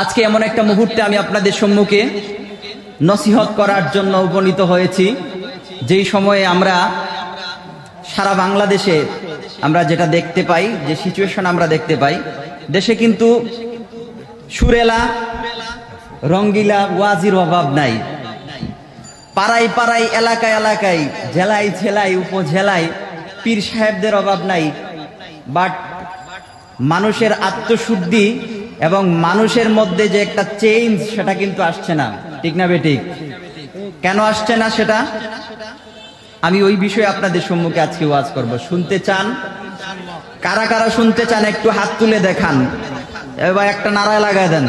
আজকে এমন একটা মুহূর্তে আমি আপনাদের সম্মুখে নসিহত করার জন্য উপনীত হয়েছি, যেই সময়ে আমরা সারা বাংলাদেশে আমরা যেটা দেখতে পাই, যে সিচুয়েশন আমরা দেখতে পাই, দেশে কিন্তু সুরেলা রঙ্গিলা ওয়াজির অভাব নাই। পাড়ায় পাড়ায়, এলাকায় এলাকায়, জেলায় জেলায়, উপজেলায় পীর সাহেবদের অভাব নাই। বাট মানুষের আত্মশুদ্ধি এবং মানুষের মধ্যে যে একটা চেঞ্জ, সেটা কিন্তু আসছে না। ঠিক না বেঠিক? কেন আসছে না সেটা আমি ওই বিষয়ে আপনাদের সম্মুখে আজকে ওয়াজ করব। শুনতে চান? কারা কারা শুনতে চান একটু হাত তুলে দেখান, এবার একটা নারায় লাগায় দেন।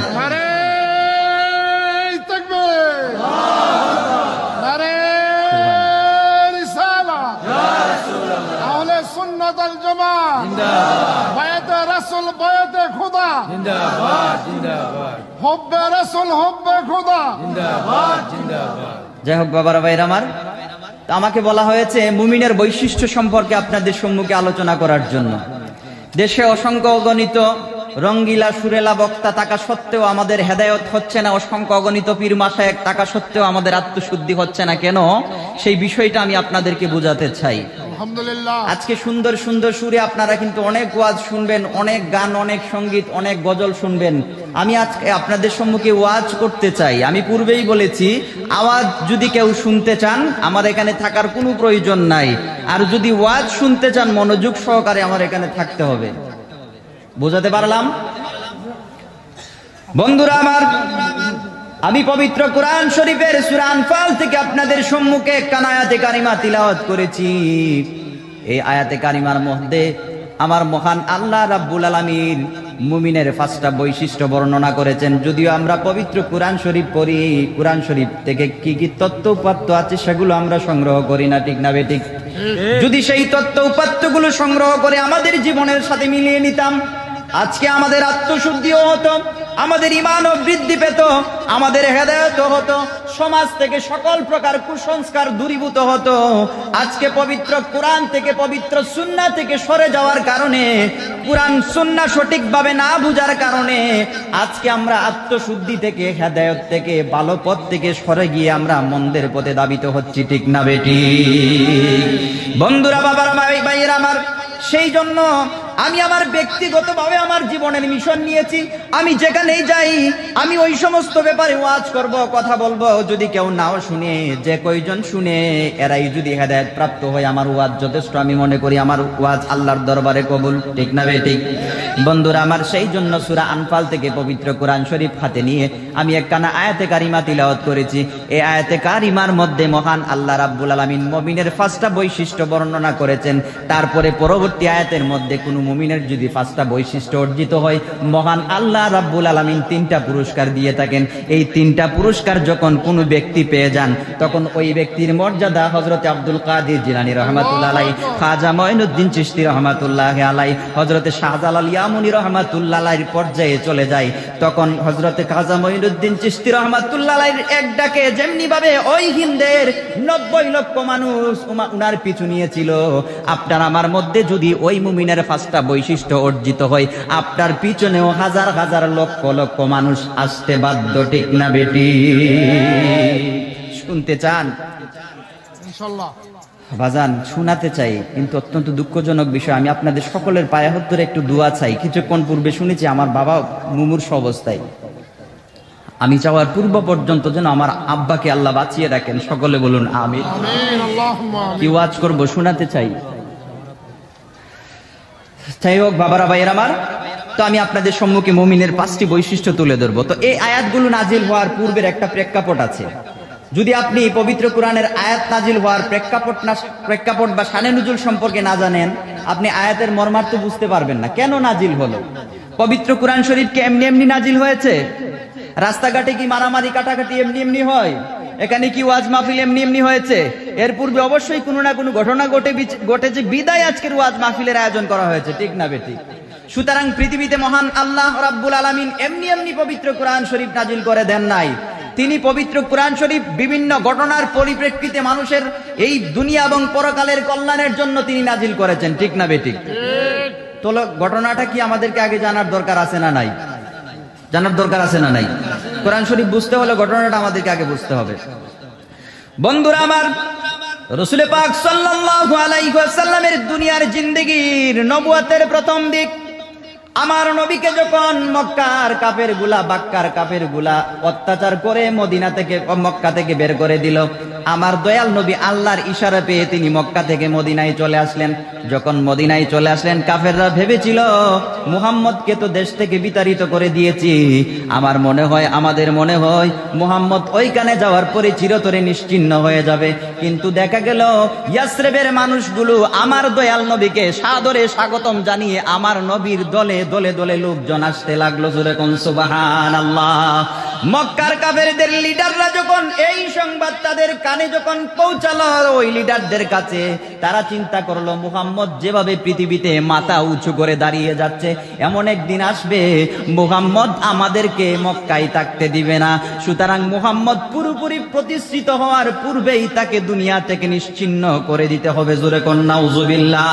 যাই হোক বাবারা, ভাইরা আমার, আমাকে বলা হয়েছে মুমিনের বৈশিষ্ট্য সম্পর্কে আপনাদের সম্মুখে আলোচনা করার জন্য। দেশে অসংখ্য অগণিত রঙ্গিলা সুরেলা বক্তা থাকা সত্ত্বেও আমাদের হেদায়েত হচ্ছে না, অসংখ্য অগণিত পীর মাশায়েখ থাকা সত্ত্বেও আমাদের আত্মশুদ্ধি হচ্ছে না কেন, সেই বিষয়টা আমি আপনাদেরকে বোঝাতে চাই। আলহামদুলিল্লাহ, আজকে সুন্দর সুন্দর সুরে আপনারা কিন্তু অনেক ওয়াজ শুনবেন, অনেক গান, অনেক সঙ্গীত, অনেক গজল শুনবেন। আমি আজকে আপনাদের সম্মুখে ওয়াজ করতে চাই। আমি পূর্বেই বলেছি, আওয়াজ যদি কেউ শুনতে চান আমার এখানে থাকার কোনো প্রয়োজন নাই, আর যদি ওয়াজ শুনতে চান মনোযোগ সহকারে আমার এখানে থাকতে হবে। বোঝাতে পারলাম? বন্ধুরা আমার, আমি পবিত্র কোরআন শরীফের সূরা আনফাল থেকে আপনাদের সম্মুখে একটা আয়াতে কারিমা তিলাওয়াত করেছি। এই আয়াতে কারিমার মধ্যে আমার মহান আল্লাহ রাব্বুল আলামিন মুমিনের 5টা বৈশিষ্ট্য বর্ণনা করেছেন। যদিও আমরা পবিত্র কোরআন শরীফ পড়ি, কোরআন শরীফ থেকে কি কি তত্ত্ব উপাত্ত আছে সেগুলো আমরা সংগ্রহ করি না। ঠিক না বেঠিক? যদি সেই তত্ত্ব উপাত্তগুলো সংগ্রহ করে আমাদের জীবনের সাথে মিলিয়ে নিতাম, আজকে আমাদের আত্মশুদ্ধিও হতো, আমাদের ঈমানও বৃদ্ধি পেত, আমাদের হেদায়েতও হতো, সমাজ থেকে সকল প্রকার কুসংস্কার দূরীভূত হতো। আজকে পবিত্র কোরআন থেকে, পবিত্র সুন্নাহ থেকে সরে যাওয়ার কারণে, কোরআন সুন্নাহ সঠিকভাবে না বুঝার কারণে আজকে আমরা আত্মশুদ্ধি থেকে, হেদায়েত থেকে, ভালো পথ থেকে সরে গিয়ে আমরা মন্দের পথে ধাবিত হচ্ছি। ঠিক না বেটি? বন্ধুরা, বাবারা, ভাইয়েরা আমার, সেই জন্য আমি আমার ব্যক্তিগতভাবে আমার জীবনের মিশন নিয়েছি। আমি যেখানেই যাই আমি ওই সমস্ত ব্যাপারে ওয়াজ করব, কথা বলবো। যদি কেউ নাও শুনে, যে কয়জন শুনে এরাই যদি হেদায়েত প্রাপ্ত হয়, আমার ওয়াজ যথেষ্ট। আমি মনে করি আমার ওয়াজ আল্লাহর দরবারে কবুল। ঠিক না বেঠিক? বন্ধুরা আমার, সেই জন্য সূরা আনফাল থেকে পবিত্র কোরআন শরীফ হাতে নিয়ে আমি একখানা আয়াতে কারিমা তিলাওয়াত করেছি। এই আয়াতে কারিমার মধ্যে মহান আল্লাহ রাব্বুল আলামিন মুমিনের 5টা বৈশিষ্ট্য বর্ণনা করেছেন। তারপরে পরবর্তী আয়াতের মধ্যে কোনো মুমিনের যদি 5টা বৈশিষ্ট্য অর্জিত হয়, মহান আল্লাহ রাব্বুল আলামিন 3টা পুরস্কার দিয়ে থাকেন। এই 3টা পুরস্কার যখন কোনো ব্যক্তি পেয়ে যান, তখন ওই ব্যক্তির মর্যাদা হযরত আব্দুল কাদের জিলানী রাহমাতুল্লাহ আলাইহি, খাজা মঈনুদ্দিন চিশতি রাহমাতুল্লাহ আলাইহি, হযরত শাহজালাল ইয়ামুনী রাহমাতুল্লাহ আলাইহির পর্যায়ে চলে যায়। তখন হযরত খাজা মঈনুদ্দিন চিশতি রাহমাতুল্লাহ আলাইহির এক ডাকে যেমনি ভাবে ওই হিন্দের 90 লক্ষ মানুষ উনার পিছু নিয়েছিল, আপনার আমার মধ্যে যদি ওই মুমিনের 5টা বৈশিষ্ট্য অর্জিত হয়, আপনার পিছনেও হাজার হাজার লক্ষ লক্ষ মানুষ আসতে বাধ্য। ঠিক না বেটি? শুনতে চান? ইনশাআল্লাহ বাজান, শোনাতে চাই, কিন্তু অত্যন্ত দুঃখজনক বিষয়, আমি আপনাদের সকলের পায়ে হাত ধরে একটু দোয়া চাই। কিছুক্ষণ পূর্বে শুনেছি আমার বাবা মুমূর্ষু অবস্থায়। আমি চাওয়ার পূর্ব পর্যন্ত যেন আমার আব্বাকে আল্লাহ বাঁচিয়ে রাখেন। সকলে বলুন আমিন। কি ওয়াজ করবো, শোনাতে চাই। যাই হোক বাবারা, ভাইয়েরা আমার, তো আমি আপনাদের সম্মুখে মুমিনের 5টি বৈশিষ্ট্য তুলে ধরবো। তো এই আয়াতগুলো নাজিল হওয়ার পূর্বের একটা প্রেক্ষাপট আছে। যদি আপনি পবিত্র কোরআনের আয়াত নাজিল হওয়ার প্রেক্ষাপট বা শানে নুজুল সম্পর্কে না জানেন, আপনি আয়াতের মর্মার্থ বুঝতে পারবেন না। কেন নাজিল হলো? পবিত্র কোরআন শরীফ কি এমনি এমনি নাজিল হয়েছে? রাস্তাঘাটে কি মারামারি কাটাকাটি এমনি এমনি হয়? এখানে কি ওয়াজ মাহফিল এমনি এমনি হয়েছে? এর পূর্বে অবশ্যই কোনো না কোনো ঘটনা ঘটেছে, বিদায় আজকের ওয়াজ মাহফিলের আয়োজন করা হয়েছে। ঠিক না বেটি? সুতরাং পৃথিবীতে মহান আল্লাহ রাব্বুল আলামিন এমনি এমনি পবিত্র কোরআন শরীফ নাজিল করে দেন নাই। তিনি পবিত্র কোরআন শরীফ বিভিন্ন ঘটনার পরিপ্রেক্ষিতে মানুষের এই দুনিয়া এবং পরকালের কল্যাণের জন্য তিনি নাজিল করেছেন। ঠিক না বেটি? তো ঘটনাটা কি আমাদেরকে আগে জানার দরকার আছে না নাই? জানার দরকার আছে না নাই? কোরআন শরীফ বুঝতে হলে ঘটনাটা আমাদেরকে আগে বুঝতে হবে। বন্ধুরা আমার, রাসূল পাক সাল্লাল্লাহু আলাইহি ওয়াসাল্লামের দুনিয়ার জিন্দেগীর নবুয়তের প্রথম দিক, আমার নবীকে যখন মক্কার কাফেরগুলা, বাক্কার কাফেরগুলা অত্যাচার করে মদিনা থেকে, মক্কা থেকে বের করে দিল, আমার দয়াল নবী আল্লাহর ইশারা পেয়ে তিনি মক্কা থেকে মদিনায় চলে আসলেন। যখন মদিনায় চলে আসলেন, কাফেররা ভেবেছিল মুহাম্মদকে তো দেশ থেকে বিতাড়িত করে দিয়েছি, আমার মনে হয়, আমাদের মনে হয় মুহাম্মদ ওইখানে যাওয়ার পরে চিরতরে নিশ্চিহ্ন হয়ে যাবে। কিন্তু দেখা গেল ইয়াসরিবের মানুষগুলো আমার দয়াল নবীকে সাদরে স্বাগতম জানিয়ে আমার নবীর দলে দলে দলে লোকজন আসতে লাগলো। জোরে কোন সুবহানাল্লাহ। মক্কার কাফেরদের লিডাররা যখন এই সংবাদ তাদের কানে যখন পৌঁছালো ওই লিডারদের কাছে, তারা চিন্তা করলো মুহাম্মদ যেভাবে পৃথিবীতে মাথা উঁচু করে দাঁড়িয়ে যাচ্ছে, এমন একদিন আসবে মুহাম্মদ আমাদেরকে মক্কায় থাকতে দিবে না। সুতরাং মুহাম্মদ পুরোপুরি প্রতিষ্ঠিত হওয়ার পূর্বেই তাকে দুনিয়া থেকে নিশ্চিহ্ন করে দিতে হবে। জোরে কোন নাউজুবিল্লাহ।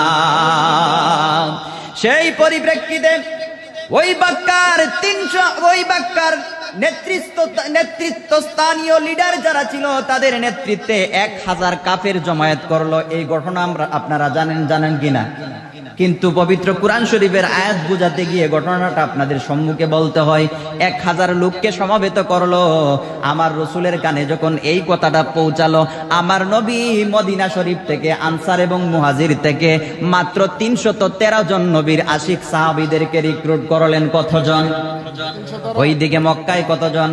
সেই পরিপ্রেক্ষিতে ওই বাক্কার নেতৃত্বস্থানীয় লিডার যারা ছিল তাদের নেতৃত্বে 1000 কাফের জমায়েত করলো। এই ঘটনা আপনারা জানেন কিনা? কিন্তু পবিত্র কুরআন শরীফের আয়াত বুঝাতে গিয়ে ঘটনাটা আপনাদের সম্মুখে বলতে হয়। 1000 লোককে সমবেত করলো। আমার রসুলের কানে যখন এই কথাটা পৌঁছালো, আমার নবী মদিনা শরীফ থেকে, আনসার এবং মুহাজির থেকে মাত্র 313 জন নবীর আশিক সাহাবীদেরকে রিক্রুট করলেন। কতজন? ওইদিকে মক্কায় কতজন?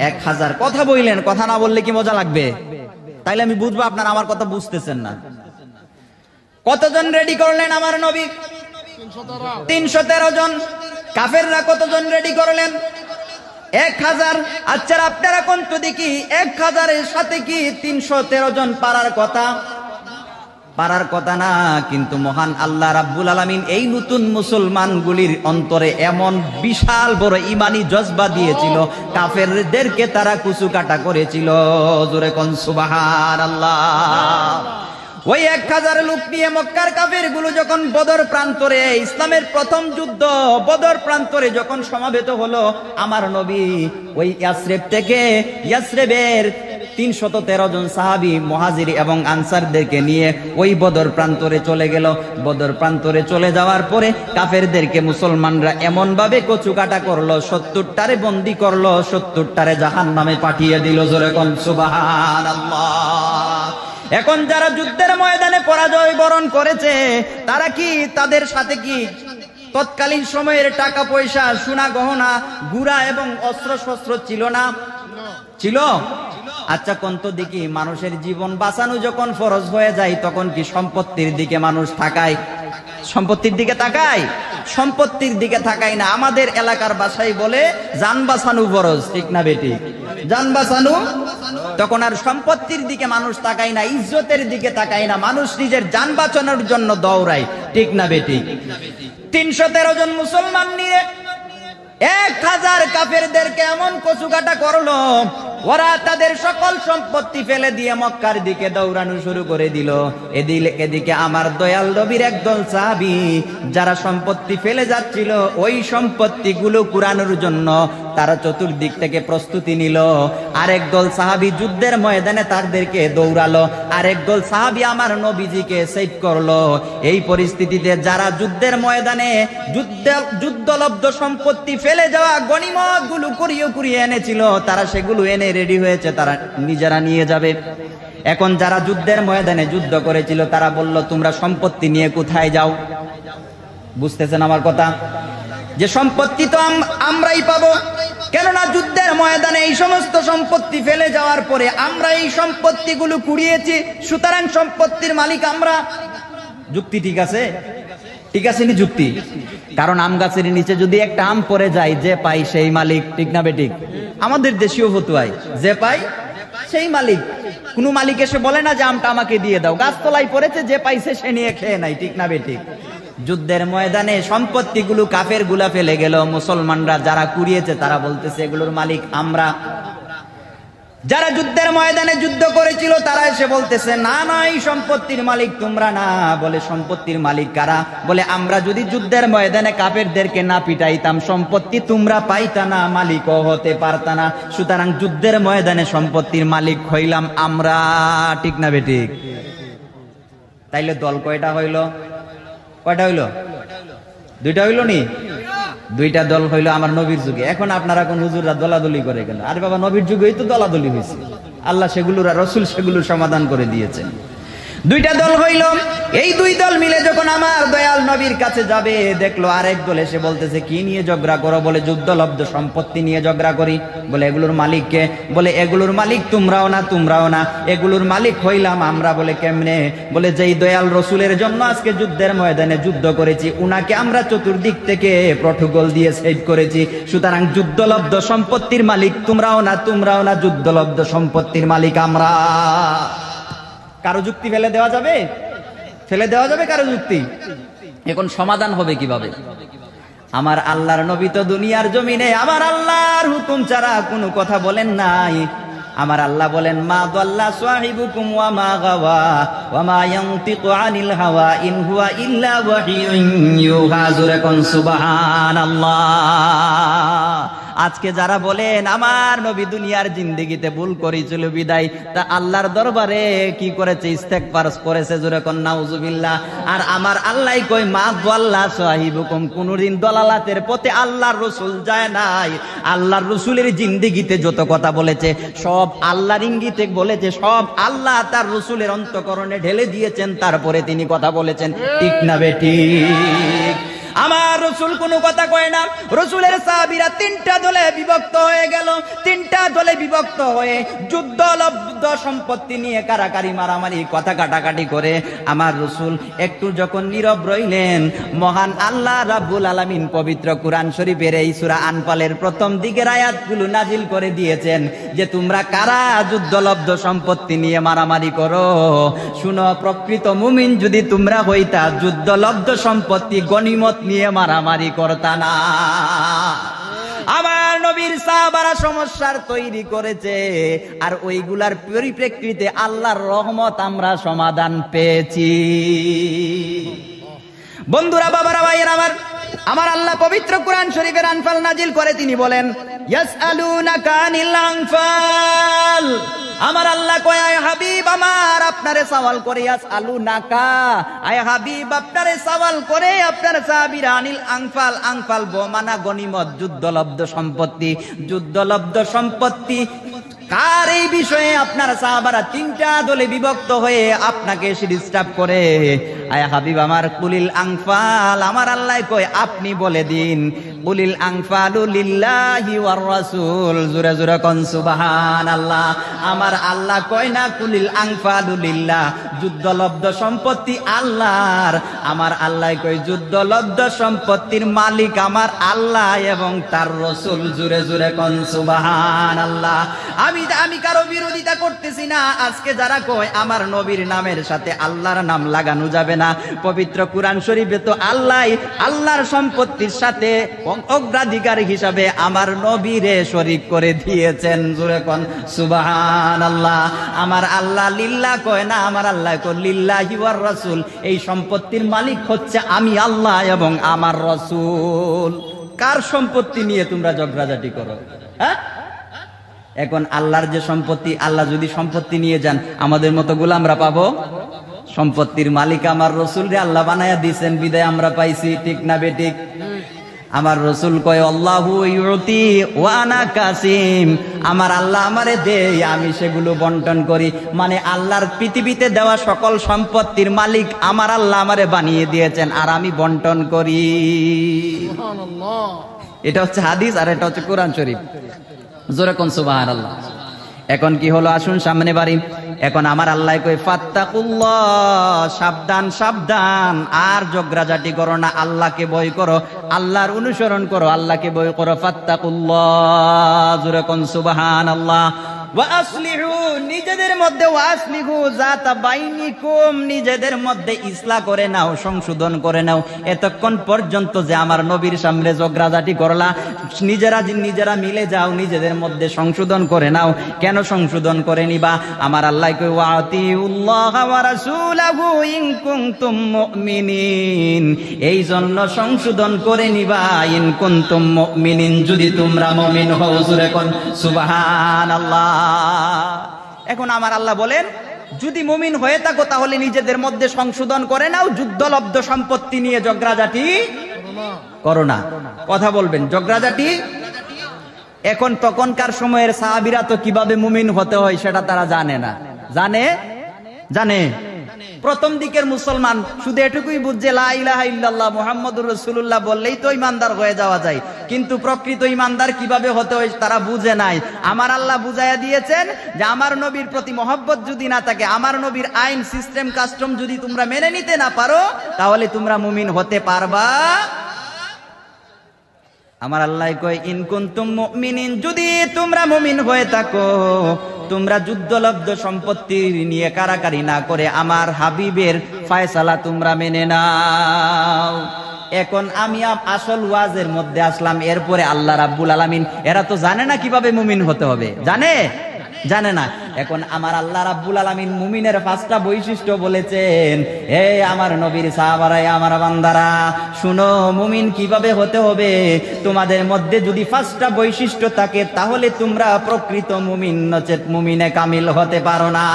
1000। কথা বললেন, কথা না বললে কি মজা লাগবে? তাইলে আমি বুঝবো আপনারা আমার কথা বুঝতেছেন না। কতজন রেডি করলেন আমার নবী? 313 জন। কাফেররা কতজন রেডি করলেন? 1000। আচ্ছা আপনারা কোন তো দেখি 1000 এর সাথে কি 313 জন পারার কথা? পারার কথা না। কিন্তু মহান আল্লাহ রাব্বুল আলামিন এই নতুন মুসলমানগুলির অন্তরে এমন বিশাল বড় ইমানি জজবা দিয়েছিল, কাফেরদেরকে তারা কুচুকাটা করেছিল। জোরে কোন সুবহানাল্লাহ। ওই 1000 লোক নিয়ে মক্কার কাফেরগুলো যখন বদর প্রান্তরে, ইসলামের প্রথম যুদ্ধ বদর প্রান্তরে যখন সমাবেত হলো, আমার নবী ওই ইয়াসরিব থেকে, ইয়াসরিবের 313 জন সাহাবী, মুহাজির এবং আনসারদেরকে নিয়ে ওই বদর প্রান্তরে চলে গেল। বদর প্রান্তরে চলে যাওয়ার পরে কাফেরদেরকে মুসলমানরা এমন ভাবে কচুকাটা করলো, 70টারে বন্দী করলো, 70টারে জাহান্নামে পাঠিয়ে দিল। জোরে কোন সুবহানাল্লাহ। এখন যারা যুদ্ধের ময়দানে পরাজয় বরণ করেছে, তারা কি, তাদের সাথে কি তৎকালীন সময়ের টাকা পয়সা, সোনা গহনা, গুড়া এবং অস্ত্র শস্ত্র ছিল না? ছিল। আচ্ছা কোন তো দেখি, মানুষের জীবন বাঁচানো যখন ফরজ হয়ে যায় তখন কি সম্পত্তির দিকে মানুষ তাকায়? সম্পত্তির দিকে তাকায়? সম্পত্তির দিকে তাকায় না। আমাদের এলাকার ভাষায় বলে জান বাঁচানো ফরজ, ঠিক না বেটি? জান বাঁচানো। তখন আর সম্পত্তির দিকে মানুষ তাকায় না, ইজ্জতের দিকে তাকায় না, মানুষ নিজের জান বাঁচানোর জন্য দৌড়ায়, ঠিক না বেটি? 313 জন মুসলমান নিয়ে 1000 কাফেরদেরকে এমন কচুকাটা করলো, ওরা তাদের সকল সম্পত্তি ফেলে দিয়ে মক্কার দিকে দৌড়ানো শুরু করে দিল। এদিকে আমার দয়াল নবীর একদল সাহাবী যারা সম্পত্তি ফেলে যাচ্ছিল, ওই সম্পত্তিগুলো কুড়ানোর জন্য তারা চতুর্দিক থেকে প্রস্তুতি নিল। আরেক দল সাহাবী যুদ্ধের ময়দানে তাদেরকে দৌড়ালো, আরেক দল সাহাবী আমার নবীজিকে সেভ করলো। এই পরিস্থিতিতে যারা যুদ্ধের ময়দানে যুদ্ধলব্ধ সম্পত্তি ফেলে যাওয়া গনিমত গুলো কুড়িয়ে এনেছিল, তারা সেগুলো এনে রেডি হয়েছে, তারা নিজেরা নিয়ে যাবে। এখন যারা যুদ্ধের ময়দানে যুদ্ধ করেছিল তারা বলল, তোমরা সম্পত্তি নিয়ে কোথায় যাও? বুঝতেছেন আমার কথা? যে সম্পত্তি তো আমরাই পাবো, কেননা যুদ্ধের ময়দানে এই সমস্ত সম্পত্তি ফেলে যাওয়ার পরে আমরা এই সম্পত্তিগুলো কুড়িয়েছি, সুতরাং সম্পত্তির মালিক আমরা। যুক্তি ঠিক আছে? ঠিক আছে নি যুক্তি? কারণ আম গাছের নিচে যদি একটা আম পড়ে যায়, যে পাই সেই মালিক, ঠিক না বেঠিক? আমাদের দেশীয় ফতুয়ায় যে পাই সেই মালিক। কোন মালিক এসে বলে না যে আমটা আমাকে দিয়ে দাও, গাছতলায় পড়েছে, যে পাইছে সে নিয়ে খেয়ে নাই, ঠিক না বেঠিক? যুদ্ধের ময়দানে সম্পত্তিগুলো কাফের গুলা ফেলে গেল, মুসলমানরা যারা কুড়িয়েছে তারা বলতেছে এগুলোর মালিক আমরা। যারা যুদ্ধের ময়দানে যুদ্ধ করেছিল তারা এসে বলতেছে, না না, এই সম্পত্তির মালিক তোমরা না। বলে সম্পত্তির মালিক কারা? বলে আমরা যদি যুদ্ধের ময়দানে কাফেরদেরকে না পিটাইতাম সম্পত্তি তোমরা পাইতা না, মালিকও হতে পারতা না। সুতরাং যুদ্ধের ময়দানে সম্পত্তির মালিক হইলাম আমরা। ঠিক না বেঠিক? তাইলে দল কয়টা হইল? কয়টা হইল? দুইটা হইল নি? দুইটা দল হইলো আমার নবীর যুগে। এখন আপনারা কোন হুজুররা দলাদলি করে কেন? আরে বাবা, নবীর যুগেই তো দলাদলি হয়েছে। আল্লাহ সেগুলোর, রসুল সেগুলোর সমাধান করে দিয়েছেন। দুইটা দল হইল। এই দুই দল মিলে যখন আমার দয়াল নবীর কাছে যাবে, দেখলো আরেক দল এসে বলতেছে, কি নিয়ে ঝগড়া করো? বলে যুদ্ধলব্ধ সম্পত্তি নিয়ে ঝগড়া করি। বলে এগুলোর মালিক কে? বলে এগুলোর মালিক তোমরাও না, তোমরাও না, এগুলোর মালিক হইলাম আমরা। বলে কেমনে? বলে যেই দয়াল রসুলের জন্য আজকে যুদ্ধের ময়দানে যুদ্ধ করেছি, উনাকে আমরা চতুর্দিক থেকে প্রটোকল দিয়ে সেভ করেছি। সুতরাং যুদ্ধলব্ধ সম্পত্তির মালিক তোমরাও না, তোমরাও না, যুদ্ধলব্ধ সম্পত্তির মালিক আমরা। কারো যুক্তি ফেলে দেওয়া যাবে? ফেলে দেওয়া যাবে কারো যুক্তি? এখন সমাধান হবে কিভাবে? আমার আল্লাহর নবী তো দুনিয়ার জমিনে আমার আল্লাহর হুকুম ছাড়া কোনো কথা বলেন নাই। আমার আল্লাহ বলেন, মা দাল্লা সাহিবুকুম ওয়া মা গাওয়া ওয়া মা ইয়ানতিকু আনিল হাওয়া ইন হুয়া ইল্লা ওয়াহিয়ুন ইউহা। জোরে কোন সুবহানাল্লাহ। আজকে যারা বলেন আমার নবী দুনিয়ার জিন্দেগিতে ভুল করেছিল বিদায়, তা আল্লাহর দরবারে কি করেছে? ইস্তেগফার করেছে। জোরে কোন নাউজুবিল্লাহ। আর আমার আল্লাহ কই, মা দাল্লা সাহিবুকুম, কোনদিন দলালাতের পথে আল্লাহর রাসূল যায় নাই। আল্লাহর রাসূলের জিন্দেগিতে যত কথা বলেছে সব আল্লাহর ইঙ্গিতে বলেছে, সব আল্লাহ তার রাসূলের অন্তঃকরণে ঢেলে দিয়েছেন, তারপরে তিনি কথা বলেছেন। ঠিক না বেঠিক? আমার রসুল কোনো কথা কয় না। রসুলের সাহাবীরা তিনটা দলে বিভক্ত হয়ে গেল। তিনটা দলে বিভক্ত হয়ে যুদ্ধলব্ধ সম্পত্তি নিয়ে কারাকারি, মারামারি, কথা কাটাকাটি করে আমার রসুল একটু যখন নীরব রইলেন, মহান আল্লাহ রাব্বুল আলামিন পবিত্র কুরআন শরীফের এই সূরা আনফালের প্রথম দিকের আয়াতগুলো নাজিল করে দিয়েছেন যে তোমরা কারা যুদ্ধলব্ধ সম্পত্তি নিয়ে মারামারি করো। শুনো, প্রকৃত মুমিন যদি তোমরা হইতা, যুদ্ধলব্ধ সম্পত্তি গনিমত নিয়ে মারামারি করতা না। আমার নবীর সাহাবারা সমস্যার তৈরি করেছে, আর ওইগুলার পরিপ্রেক্ষিতে আল্লাহর রহমত আমরা সমাধান পেয়েছি। বন্ধুরা, বাবারা, ভাইয়েরা আমার আল্লাহ পবিত্র কুরআন শরীফের আনফাল নাজিল করে তিনি বলেন, ইয়াসআলুনাকা আনিল আনফাল। আমার আল্লাহ কয়, আয় হাবিব আমার, আপনারে সওয়াল করে, ইয়াসআলুনাকা, আয় হাবিব আপনারে সওয়াল করে আপনার সাহাবীরা, আনিল আনফাল। আনফাল বোমানা গনিমত, যুদ্ধলব্ধ সম্পত্তি। যুদ্ধলব্ধ সম্পত্তি কার? এই বিষয়ে আপনার সাহাবারা তিনটা দলে বিভক্ত হয়ে আপনাকে এসে ডিস্টার্ব করে। আয় হাবিব আমার, কুলিল আনফাল। আমার আল্লাহ কয়, আপনি বলে দিন, কুলিল আনফালু লিল্লাহি ওয়ার রাসূল। জোরে জোরে কোন সুবহানাল্লাহ। আমার আল্লাহ কয় না কুলিল আনফালু লিল্লাহ, যুদ্ধলব্ধ সম্পত্তি আল্লাহর। আমার আল্লাহ কয় যুদ্ধলব্ধ সম্পত্তির মালিক আমার আল্লাহ এবং তার রাসূল। জোরে জোরে কোন সুবহানাল্লাহ। আমি কারো বিরোধিতা করতেছি না। আজকে যারা কয় আমার নবীর নামের সাথে আল্লাহর নাম লাগানো যাবে না, পবিত্র কুরআন শরীফে তো আল্লাহর সম্পত্তির সাথে অগ্রাধিকার হিসাবে আমার নবীরে শরীক করে দিয়েছেন। জোরে কোন সুবহানাল্লাহ। আমার আল্লাহ লিল্লাহ কয় না, আমার আল্লাহ কয় লিল্লাহি ওয়ার রাসূল। এই সম্পত্তির মালিক হচ্ছে আমি আল্লাহ এবং আমার রাসূল। কার সম্পত্তি নিয়ে তোমরা ঝগড়াঝাটি করো? হ্যাঁ, এখন আল্লাহর যে সম্পত্তি, আল্লাহ যদি সম্পত্তি নিয়ে যান, আমাদের মতো গোলামরা পাবো? সম্পত্তির মালিক আমার রসুল রে আল্লাহ বানায়া দিয়েছেন, বিদায় আমরা পাইছি। ঠিক না বেঠিক? আমার রসুল কয়, আল্লাহু ইউতি ওয়া আনা কাসিম। আমার আল্লাহ আমারে দেয়, আমি সেগুলো বন্টন করি। মানে আল্লাহর পৃথিবীতে দেওয়া সকল সম্পত্তির মালিক আমার আল্লাহ আমারে বানিয়ে দিয়েছেন, আর আমি বন্টন করি। সুবহানাল্লাহ। এটা হচ্ছে হাদিস, আর এটা হচ্ছে কোরআন শরীফ। জোরে কোন সুবহানাল্লাহ। এখন কি হলো? আসুন সামনে বাড়ি। এখন আমার আল্লাহ কই, ফাত্তাকুল্লাহ, সাবধান সাবধান, আর ঝগড়াঝাটি করো না, আল্লাহকে ভয় করো, আল্লাহর অনুসরণ করো, আল্লাহকে ভয় করো। ফাত্তাকুল্লাহ। জোরে কোন সুবহানাল্লাহ। ওয়া আসলিহু, নিজেদের মধ্যে ওয়া আসলিহু যাতা বাইনিকুম, নিজেদের মধ্যে ইসলাহ করে নাও, সংশোধন করে নাও। এতক্ষণ পর্যন্ত যে আমার নবীর সামনে ঝগড়াঝাটি করলা, নিজেরা মিলে যাও, নিজেদের মধ্যে সংশোধন করে নাও। কেন সংশোধন করে নিবা? আমার আল্লাহ কই ওয়া আতিউল্লাহ ওয়া রাসূলাহু ইন কুনতুম মুমিনিন, এই জন্য সংশোধন করে নিবা ইন কুনতুম মুমিনিন, যদি তোমরা মুমিন হও। জোরে কোন সুবহানাল্লাহ। এখন আমার আল্লাহ বলেন, যদি মুমিন হয়ে থাকো তাহলে নিজেদের মধ্যে সংশোধন করে নাও, যুদ্ধলব্ধ সম্পত্তি নিয়ে ঝগড়াঝাটি করো না। কথা বলবেন, ঝগড়াঝাটি। এখন তখনকার সময়ের সাহাবীরা তো কিভাবে মুমিন হতে হয় সেটা তারা জানে না। জানে প্রথম দিকের মুসলমান শুধু এটুকুই বুঝছে লা ইলাহা ইল্লাল্লাহ মুহাম্মাদুর রাসূলুল্লাহ বললেই তো ঈমানদার হয়ে যাওয়া যায়, কিন্তু প্রকৃত ঈমানদার কিভাবে হতে হয় তারা বুঝে নাই। আমার আল্লাহ বুঝাইয়া দিয়েছেন যে আমার নবীর প্রতি মহব্বত যদি না থাকে, আমার নবীর আইন সিস্টেম কাস্টম যদি তোমরা মেনে নিতে না পারো, তাহলে তোমরা মুমিন হতে পারবা। আমার আল্লাহ কয় ইন কুনতুম মুমিনিন, যদি তোমরা মুমিন হয়ে থাকো, তোমরা যুদ্ধলব্ধ সম্পত্তি নিয়ে কারাকারি না করে আমার হাবিবের ফয়সালা তোমরা মেনে নাও। এখন আমি আসল ওয়াজের মধ্যে আসলাম। এরপরে আল্লাহ রাব্বুল আলামিন, এরা তো জানে না কিভাবে মুমিন হতে হবে, জানে না। এখন আমার আল্লাহ রাব্বুল আলামিন মুমিনের 5টা বৈশিষ্ট্য বলেছেন। হে আমার নবীর সাহাবারা, আমার বান্দারা, শুনো মুমিন কিভাবে হতে হবে। তোমাদের মধ্যে যদি 5টা বৈশিষ্ট্য থাকে তাহলে তোমরা প্রকৃত মুমিন, নচেত মুমিনে কামিল হতে পারো না।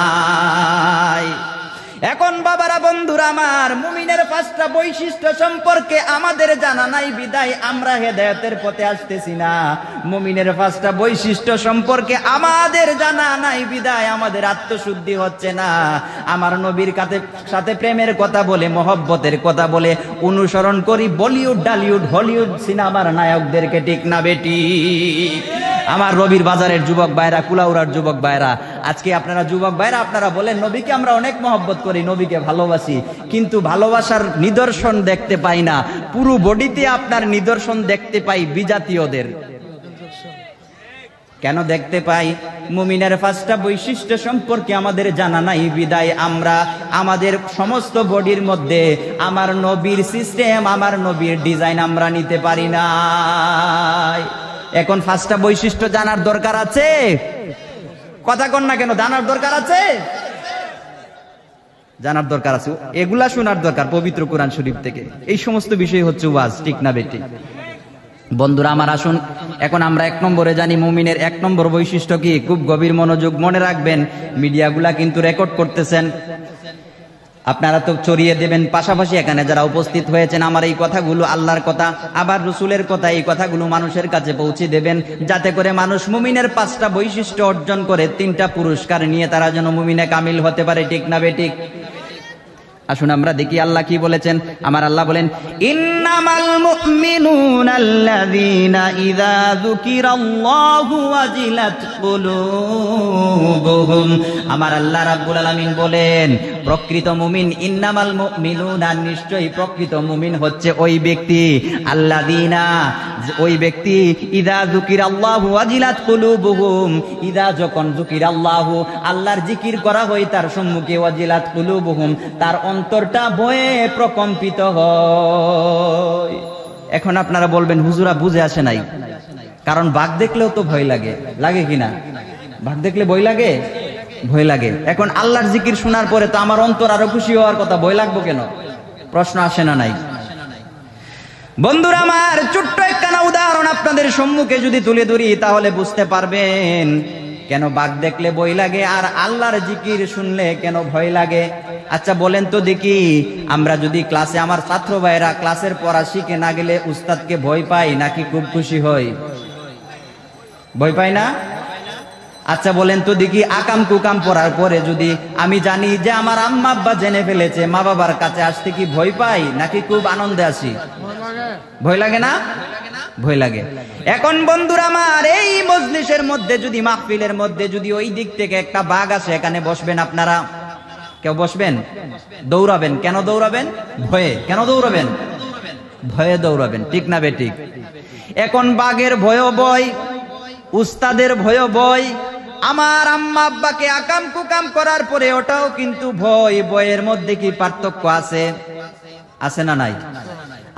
এখন বাবারা, বন্ধুরা আমার, মুমিনের 5টা বৈশিষ্ট্য সম্পর্কে আমাদের জানা নাই বিদায় আমরা হেদায়েতের পথে আসতেছি না। মুমিনের 5টা বৈশিষ্ট্য সম্পর্কে আমাদের জানা নাই বিদায় আমাদের আত্মশুদ্ধি হচ্ছে না। আমার নবীর সাথে প্রেমের কথা বলে, মহব্বতের কথা বলে অনুসরণ করি বলিউড, ডালিউড, হলিউড সিনেমার নায়কদেরকে, ঠিক না বেটি? আমার রবির বাজারের যুবক ভাইরা, কুলাউড়ার যুবক ভাইরা, আজকে আপনারা যুবক ভাইরা, আপনারা বলেন নবীকে আমরা অনেক মহব্বত করি, নবীকে ভালোবাসি, কিন্তু ভালোবাসার নিদর্শন দেখতে পাই না। পুরো বডিতে আপনার নিদর্শন দেখতে পাই বিজাতীয়দের। কেন দেখতে পাই? মুমিনের 5টা বৈশিষ্ট্য সম্পর্কে আমাদের জানা নাই বিদায় আমরা আমাদের সমস্ত বডির মধ্যে আমার নবীর সিস্টেম, আমার নবীর ডিজাইন আমরা নিতে পারি না। এখন 5টা বৈশিষ্ট্য জানার দরকার আছে? কথা কন না কেন? জানার দরকার আছে, জানার দরকার আছে। এগুলা শোনার দরকার পবিত্র কোরআন শরীফ থেকে। এই সমস্ত বিষয় হচ্ছে ওয়াজ, ঠিক না বেটি? বন্ধুরা আমার, আসুন এখন আমরা 1 নম্বরে জানি মুমিনের 1 নম্বর বৈশিষ্ট্য কি। খুব গভীর মনোযোগ, মনে রাখবেন। মিডিয়াগুলা কিন্তু রেকর্ড করতেছেন, আপনারা তো ছড়িয়ে দেবেন। পাশাপাশি এখানে যারা উপস্থিত হয়েছেন, আমার এই কথাগুলো আল্লাহর কথা, আবার রসুলের কথা, এই কথাগুলো মানুষের কাছে পৌঁছে দেবেন, যাতে করে মানুষ মুমিনের 5টা বৈশিষ্ট্য অর্জন করে 3টা পুরস্কার নিয়ে তারা যেন মুমিনে কামিল হতে পারে, ঠিক না বেঠিক? আসুন আমরা দেখি আল্লাহ কি বলেছেন। আমার আল্লাহ বলেন, ইন্নামাল মুমিনুনা আল্লাযীনা ইযা যুকিরাল্লাহু ওয়াজিলাত কুলুবুহুম। আমার আল্লাহ রাব্বুল আলামিন বলেন, প্রকৃত মুমিন, ইন্নামাল মুমিনুনা, নিশ্চয়ই প্রকৃত মুমিন হচ্ছে ওই ব্যক্তি, আল্লাযীনা, ওই ব্যক্তি, ইযা যুকিরাল্লাহু ওয়াজিলাত কুলুবুহুম, ইযা যখন যুকিরাল্লাহু, আল্লাহর জিকির করা হয় তার সম্মুখে, ওয়াজিলাত কুলুবুহুম, তার অন্তরটা ভয়ে প্রকম্পিত হয়। এখন আপনারা বলবেন হুজুরা বুঝে আসে নাই, কারণ বাঘ দেখলেও তো ভয় লাগে, লাগে কিনা? বাঘ দেখলে ভয় লাগে, ভয় লাগে। এখন আল্লাহর জিকির শোনার পরে তো আমার অন্তর আরো খুশি হওয়ার কথা, ভয় লাগবো কেন? প্রশ্ন আসে না নাই? বন্ধুরা আমার, ছোট্ট একখানা উদাহরণ আপনাদের সম্মুখে যদি তুলে ধরি তাহলে বুঝতে পারবেন কেন বাঘ দেখলে ভয় লাগে আর আল্লাহর জিকির শুনলে কেন ভয় লাগে। আচ্ছা বলেন তো দেখি, আমরা যদি ক্লাসে, আমার ছাত্র ভাইরা ক্লাসের পড়া শিখে না গেলে উস্তাদকে ভয় পাই নাকি খুব খুশি হই? ভয় পাই না? আচ্ছা বলেন তো দেখি, আকাম কুকাম পড়ার পরে যদি আমি জানি যে আমার আম্মা আব্বা জেনে ফেলেছে, মা বাবার কাছে আসতে কি ভয় পাই নাকি খুব আনন্দে আসি? ভয় লাগে না? ভয় লাগে। এখন বন্ধুরা আমার, এই মজলিসের মধ্যে যদি, মাহফিলের মধ্যে যদি ওই দিক থেকে একটা বাঘ আসে, এখানে বসবেন আপনারা? কেউ বসবেন? দৌড়াবেন। কেন দৌড়াবেন? ভয়ে। কেন দৌড়াবেন? ভয়ে দৌড়াবেন, ঠিক না বেঠিক? এখন বাঘের ভয় ভয়, উস্তাদের ভয় ভয়, আমার আম্মা আব্বাকে আকাম কুকাম করার পরে ওটাও কিন্তু ভয়। ভয়ের মধ্যে কি পার্থক্য আছে? আছে না নাই?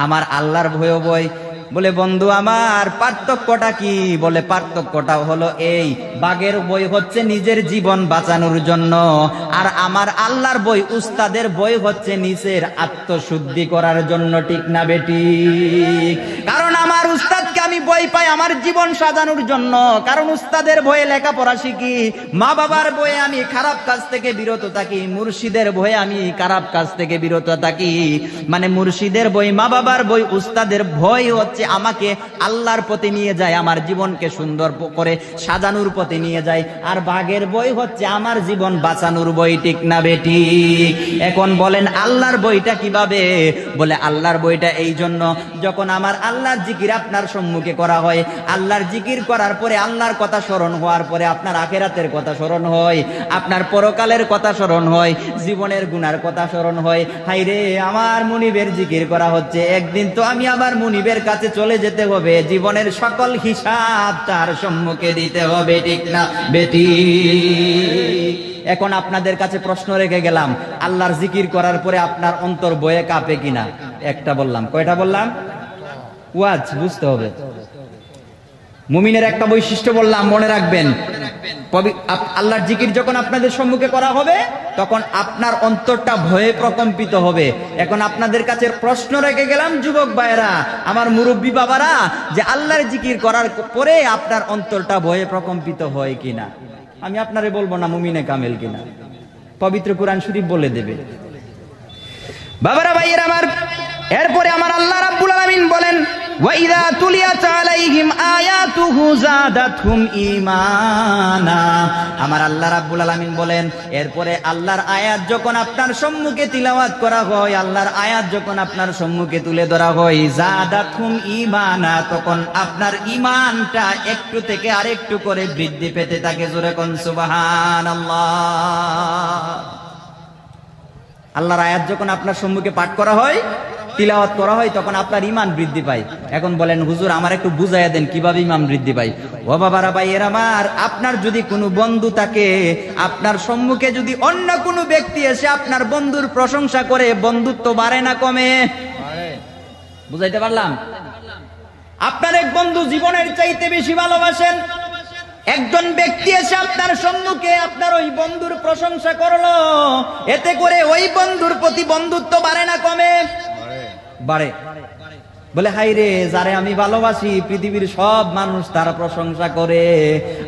আমার আল্লাহর ভয়ও ভয়। বলে বন্ধু আমার পার্থক্যটা কি? বলে পার্থক্যটা হলো এই, বাঘের বই হচ্ছে নিজের জীবন বাঁচানোর জন্য, আর আমার আল্লাহর বই উস্তাদের বই হচ্ছে নিজের আত্মশুদ্ধি করার জন্য। ঠিক না বেটি? কারণ আমার উস্তাদকে আমি বই পাই আমার জীবন সাজানোর জন্য, কারণ উস্তাদের বইয়ে লেখাপড়া শিখি। মা বাবার বইয়ে আমি খারাপ কাজ থেকে বিরত থাকি, মুর্শিদের বইয়ে আমি খারাপ কাজ থেকে বিরত থাকি। মানে মুর্শিদের বই, মা বাবার বই, উস্তাদের বই হচ্ছে আমাকে আল্লাহর পথে নিয়ে যায়, আমার জীবনকে সুন্দর করে সাজানোর পথে নিয়ে যায়। আর বাঘের বই হচ্ছে আমার জীবন বাঁচানোর বই। ঠিক না বেটি? এখন বলেন আল্লাহর বইটা কিভাবে? বলে আল্লাহর বইটা এই জন্য, যখন আমার আল্লাহর জিকির আপনার সম্মুখে করা হয়, আল্লাহর জিকির করার পরে আল্লাহর কথা স্মরণ হওয়ার পরে আপনার আখিরাতের কথা স্মরণ হয়, আপনার পরকালের কথা স্মরণ হয়, জীবনের গুনার কথা স্মরণ হয়। হাইরে আমার মুনিবের জিকির করা হচ্ছে, একদিন তো আমি আবার মুনিবের কাছে চলে যেতে হবে, জীবনের সকল হিসাব তার সম্মুখে দিতে হবে। ঠিক না বেটি? এখন আপনাদের কাছে প্রশ্ন রেখে গেলাম, আল্লাহর জিকির করার পরে আপনার অন্তর বয়ে কাঁপে কিনা? একটা বললাম। কয়টা বললাম? ওয়াজ বুঝতে হবে। মুমিনের একটা বৈশিষ্ট্য বললাম, মনে রাখবেন। আল্লাহর জিকির যখন আপনাদের সম্মুখে করা হবে তখন আপনার অন্তরটা ভয়ে প্রকম্পিত হবে। এখন আপনাদের কাছে প্রশ্ন রেখে গেলাম যুবক ভাইয়েরা, আমার মুরব্বী বাবারা, যে আল্লাহর জিকির করার পরে আপনার অন্তরটা ভয়ে প্রকম্পিত হয় কিনা? আমি আপনারে বলবো না মুমিনে কামেল কিনা, পবিত্র কুরআন শরীফ বলে দেবে। বাবারা ভাইয়েরা আমার, এরপরে আমার আল্লাহ রাব্বুল আলামিন বলেন, ওয়াইদা তুলিয়াত আলাইহিম আয়াতুহু যাদাতহুম ঈমানা। আমার আল্লাহ রাব্বুল আলামিন বলেন, এরপরে আল্লাহর আয়াত যখন আপনার সম্মুখে তিলাওয়াত করা হয়, আল্লাহর আয়াত যখন আপনার সম্মুখে তুলে ধরা হয়, যাদাতহুম ঈমানা, তখন আপনার ঈমানটা একটু থেকে আরেকটু করে বৃদ্ধি পেতে থাকে। জোরে কোন সুবহানাল্লাহ। আল্লাহর আয়াত যখন আপনার সম্মুখে পাঠ করা হয়, তিলাওয়াত করা হয়, তখন আপনার ঈমান বৃদ্ধি পায়। এখন বলেন হুজুর আমার একটু বুঝাইয়া দেন কিভাবে ঈমান বৃদ্ধি পায়? ও বাবারা ভাইয়েরা আমার, আপনার যদি কোনো বন্ধু থাকে, আপনার সম্মুখে যদি অন্য কোনো ব্যক্তি এসে আপনার বন্ধুর প্রশংসা করে, বন্ধুত্ব বাড়ে না কমে? বুঝাইতে পারলাম? আপনার এক বন্ধু জীবনের চাইতে বেশি ভালোবাসেন, একজন ব্যক্তি এসে আপনার সম্মুখে আপনার ওই বন্ধুর প্রশংসা করলো, এতে করে ওই বন্ধুর প্রতি বন্ধুত্ব বাড়ে না কমে? বাড়ে। বলে হাই রে, যারে আমি ভালোবাসি পৃথিবীর সব মানুষ তার প্রশংসা করে,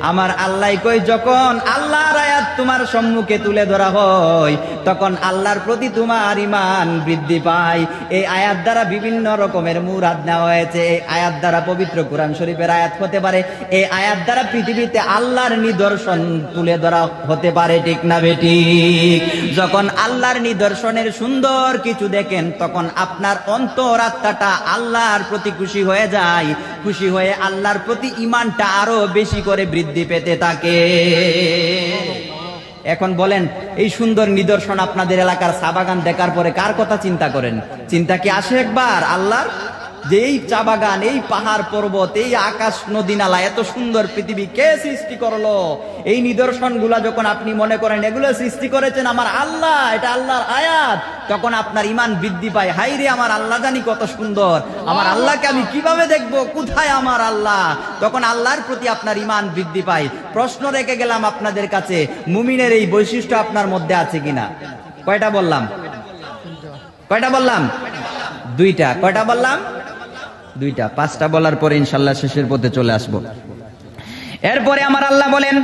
আমার আল্লাহ কই যখন আল্লাহর আয়াত তোমার সম্মুখে তুলে ধরা হয় তখন আল্লাহর প্রতি তোমার ঈমান বৃদ্ধি পায়। এই আয়াত দ্বারা বিভিন্ন রকমের মুরাদ নেওয়া হয়েছে। এই আয়াত দ্বারা পবিত্র কুরআন শরীফের আয়াত হতে পারে, এই আয়াত দ্বারা পৃথিবীতে আল্লাহর নিদর্শন তুলে ধরা হতে পারে। ঠিক না বেটি? যখন আল্লাহর নিদর্শনের সুন্দর কিছু দেখেন তখন আপনার অন্তরাত্মাটা আল্লাহর প্রতি খুশি হয়ে যায়, খুশি হয়ে আল্লাহর প্রতি ঈমানটা আরো বেশি করে বৃদ্ধি পেতে থাকে। এখন বলেন, এই সুন্দর নিদর্শন আপনাদের এলাকার চা বাগান দেখার পরে কার কথা চিন্তা করেন? চিন্তা কি আসে একবার আল্লাহর? যে এই চা বাগান, এই পাহাড় পর্বত, এই আকাশ নদী নালা, এত সুন্দর পৃথিবী কে সৃষ্টি করলো? এই নিদর্শন গুলা যখন আপনি মনে করেন এগুলো সৃষ্টি করেছেন আমার আল্লাহ, এটা আল্লাহর আয়াত, তখন আপনার ঈমান বৃদ্ধি পায়। হাই রে, আমার আল্লাহ জানি কত সুন্দর, আমার আল্লাহকে আমি কিভাবে দেখবো, কোথায় আমার আল্লাহ? তখন আল্লাহর প্রতি আপনার ঈমান বৃদ্ধি পায়। প্রশ্ন রেখে গেলাম আপনাদের কাছে, মুমিনের এই বৈশিষ্ট্য আপনার মধ্যে আছে কিনা? কয়টা বললাম? কয়টা বললাম? দুইটা। কয়টা বললাম? দুইটা। পাঁচটা বলার পরে ইনশাআল্লাহ শেষের পথে চলে আসবো। এরপরে আমার আল্লাহ বলেন,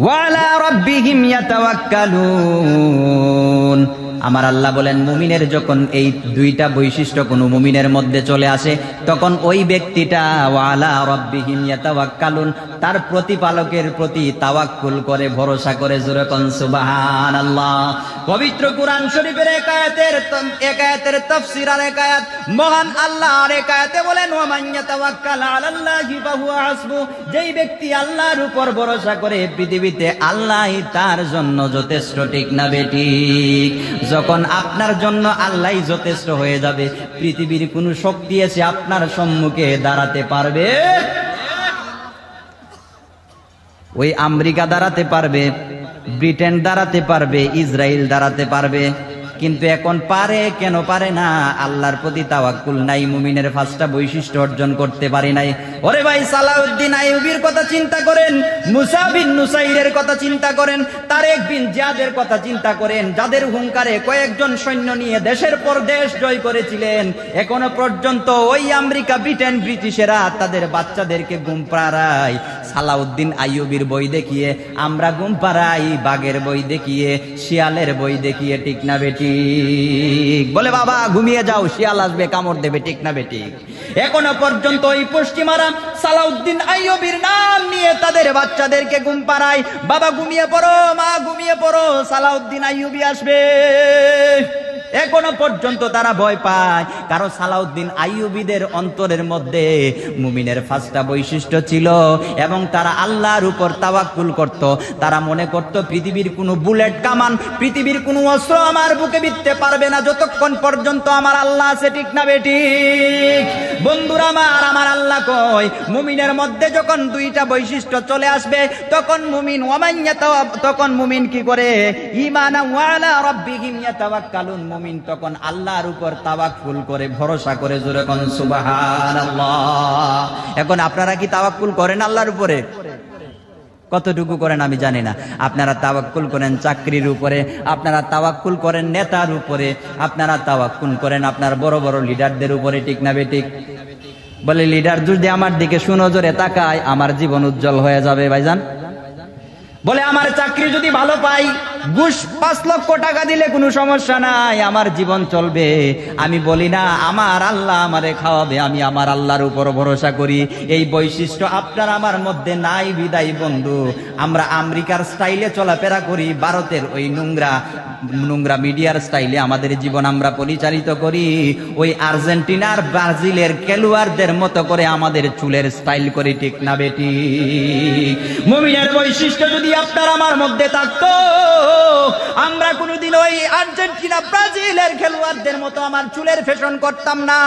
ওয়ালা রাব্বিহিম ইয়াতাওয়াক্কালুন। আমার আল্লাহ বলেন, মুমিনের যখন এই দুইটা বৈশিষ্ট্য কোন মুমিনের মধ্যে চলে আসে তখন ওই ব্যক্তিটা ওয়ালা রাব্বিহিম ইয়াতাওয়াক্কালুন, তার প্রতিপালকের প্রতি তাওয়াক্কুল করে, ভরসা করে। জোরে কোন সুবহানাল্লাহ। পবিত্র কুরআন শরীফের এক আয়াতের তাফসীর আর এক আয়াত, মহান আল্লাহ আর এক আয়াতে বলেন, ওয়া মান ইয়াতাওয়াক্কাল আলাল্লাহি ফাহুয়া হাসবু। যেই ব্যক্তি আল্লাহর উপর ভরসা করে পৃথিবীতে আল্লাহই তার জন্য যথেষ্ট। ঠিক না বেটি? যখন আপনার জন্য আল্লাহই যথেষ্ট হয়ে যাবে, পৃথিবীর কোন শক্তি এসে আপনার সম্মুখে দাঁড়াতে পারবে? ওই আমেরিকা দাঁড়াতে পারবে, ব্রিটেন দাঁড়াতে পারবে, ইসরায়েল দাঁড়াতে পারবে, কিন্তু এখন পারে কেন পারে না? আল্লাহর প্রতি তাওয়াক্কুল নাই, মুমিনের পাঁচটা বৈশিষ্ট্য অর্জন করতে পারি নাই। ওরে ভাই, সালাউদ্দিন আইয়ুবীর কথা চিন্তা করেন, মুসা বিন নুসাইরের কথা চিন্তা করেন, তারেক বিন জিয়াদের কথা চিন্তা করেন, যাদের হুঙ্কারে কয়েকজন সৈন্য নিয়ে দেশের পর দেশ জয় করেছিলেন। এখনো পর্যন্ত ওই আমেরিকা, ব্রিটেন, ব্রিটিশেরা তাদের বাচ্চাদেরকে ঘুম পাড়ায় সালাউদ্দিন আইয়ুবীর বই দেখিয়ে, আমরা ঘুম পাড়াই বাঘের বই দেখিয়ে, শিয়ালের বই দেখিয়ে। ঠিক না বেটি? বলে বাবা ঘুমিয়ে যাও, শিয়াল আসবে কামড় দেবে। ঠিক না বেটি? এখনো পর্যন্ত ওই পশ্চিমারা সালাউদ্দিন আইয়ুবীর নাম নিয়ে তাদের বাচ্চাদেরকে ঘুম পাড়ায়, বাবা ঘুমিয়ে পড়ো, মা ঘুমিয়ে পড়ো, সালাউদ্দিন আইয়ুবী আসবে। এখনো পর্যন্ত তারা ভয় পায়, কারণ সালাউদ্দিন আইয়ুবীদের অন্তরের মধ্যে মুমিনের পাঁচটা বৈশিষ্ট্য ছিল এবং তারা আল্লাহর উপর তাওয়াক্কুল করত। তারা মনে করত পৃথিবীর কোনো বুলেট কামান, পৃথিবীর কোনো অস্ত্র আমার বুকে বিঁধতে পারবে না যতক্ষণ পর্যন্ত আমার আল্লাহ আছে। ঠিক না বেটি? বন্ধুরা আমার আল্লাহ কয়, মুমিনের মধ্যে যখন দুইটা বৈশিষ্ট্য চলে আসবে তখন মুমিন কি করে? ঈমানা ওয়া আলা রাব্বিহিম ইয়াতাওয়াক্কালুন। মুমিন তখন আল্লাহর উপর তাওয়াক্কুল করে, ভরসা করে। জোরে কোন সুবহানাল্লাহ। এখন আপনারা কি তাওয়াক্কুল করেন আল্লাহর উপরে? কতটুকু করেন আমি জানি না। আপনারা তাওয়াক্কুল করেন চাকরির উপরে, আপনারা তাওয়াক্কুল করেন নেতার উপরে, আপনারা তাওয়াক্কুল করেন আপনার বড় বড় লিডারদের উপরে। ঠিক না বেঠিক? বলে লিডার যদি আমার দিকে সুনজরে তাকায় আমার জীবন উজ্জ্বল হয়ে যাবে ভাইজান। বলে আমার চাকরি যদি ভালো পাই, ঘুষ 5 লক্ষ টাকা দিলে কোনো সমস্যা নাই, আমার জীবন চলবে। আমি বলি না আমার আল্লাহ আমারে খাওয়াবে, আমি আমার আল্লাহর উপর ভরসা করি। এই বৈশিষ্ট্য আপনার আমার মধ্যে নাই বিদায় বন্ধু আমরা আমেরিকার স্টাইলে চলাফেরা করি, ভারতের ওই নোংরা মিডিয়ার স্টাইলে আমাদের জীবন আমরা পরিচালিত করি। ওই আর্জেন্টিনার ব্রাজিলের খেলোয়াড়দের মতো করে আমাদের চুলের স্টাইল করি। ঠিক না বেটি? মুমিনের বৈশিষ্ট্য যদি আপনার আমার মধ্যে থাকতো, আমরা কোনোদিন ওই আর্জেন্টিনা ব্রাজিলের খেলোয়াড়দের মতো আমার চুলের ফ্যাশন করতাম না।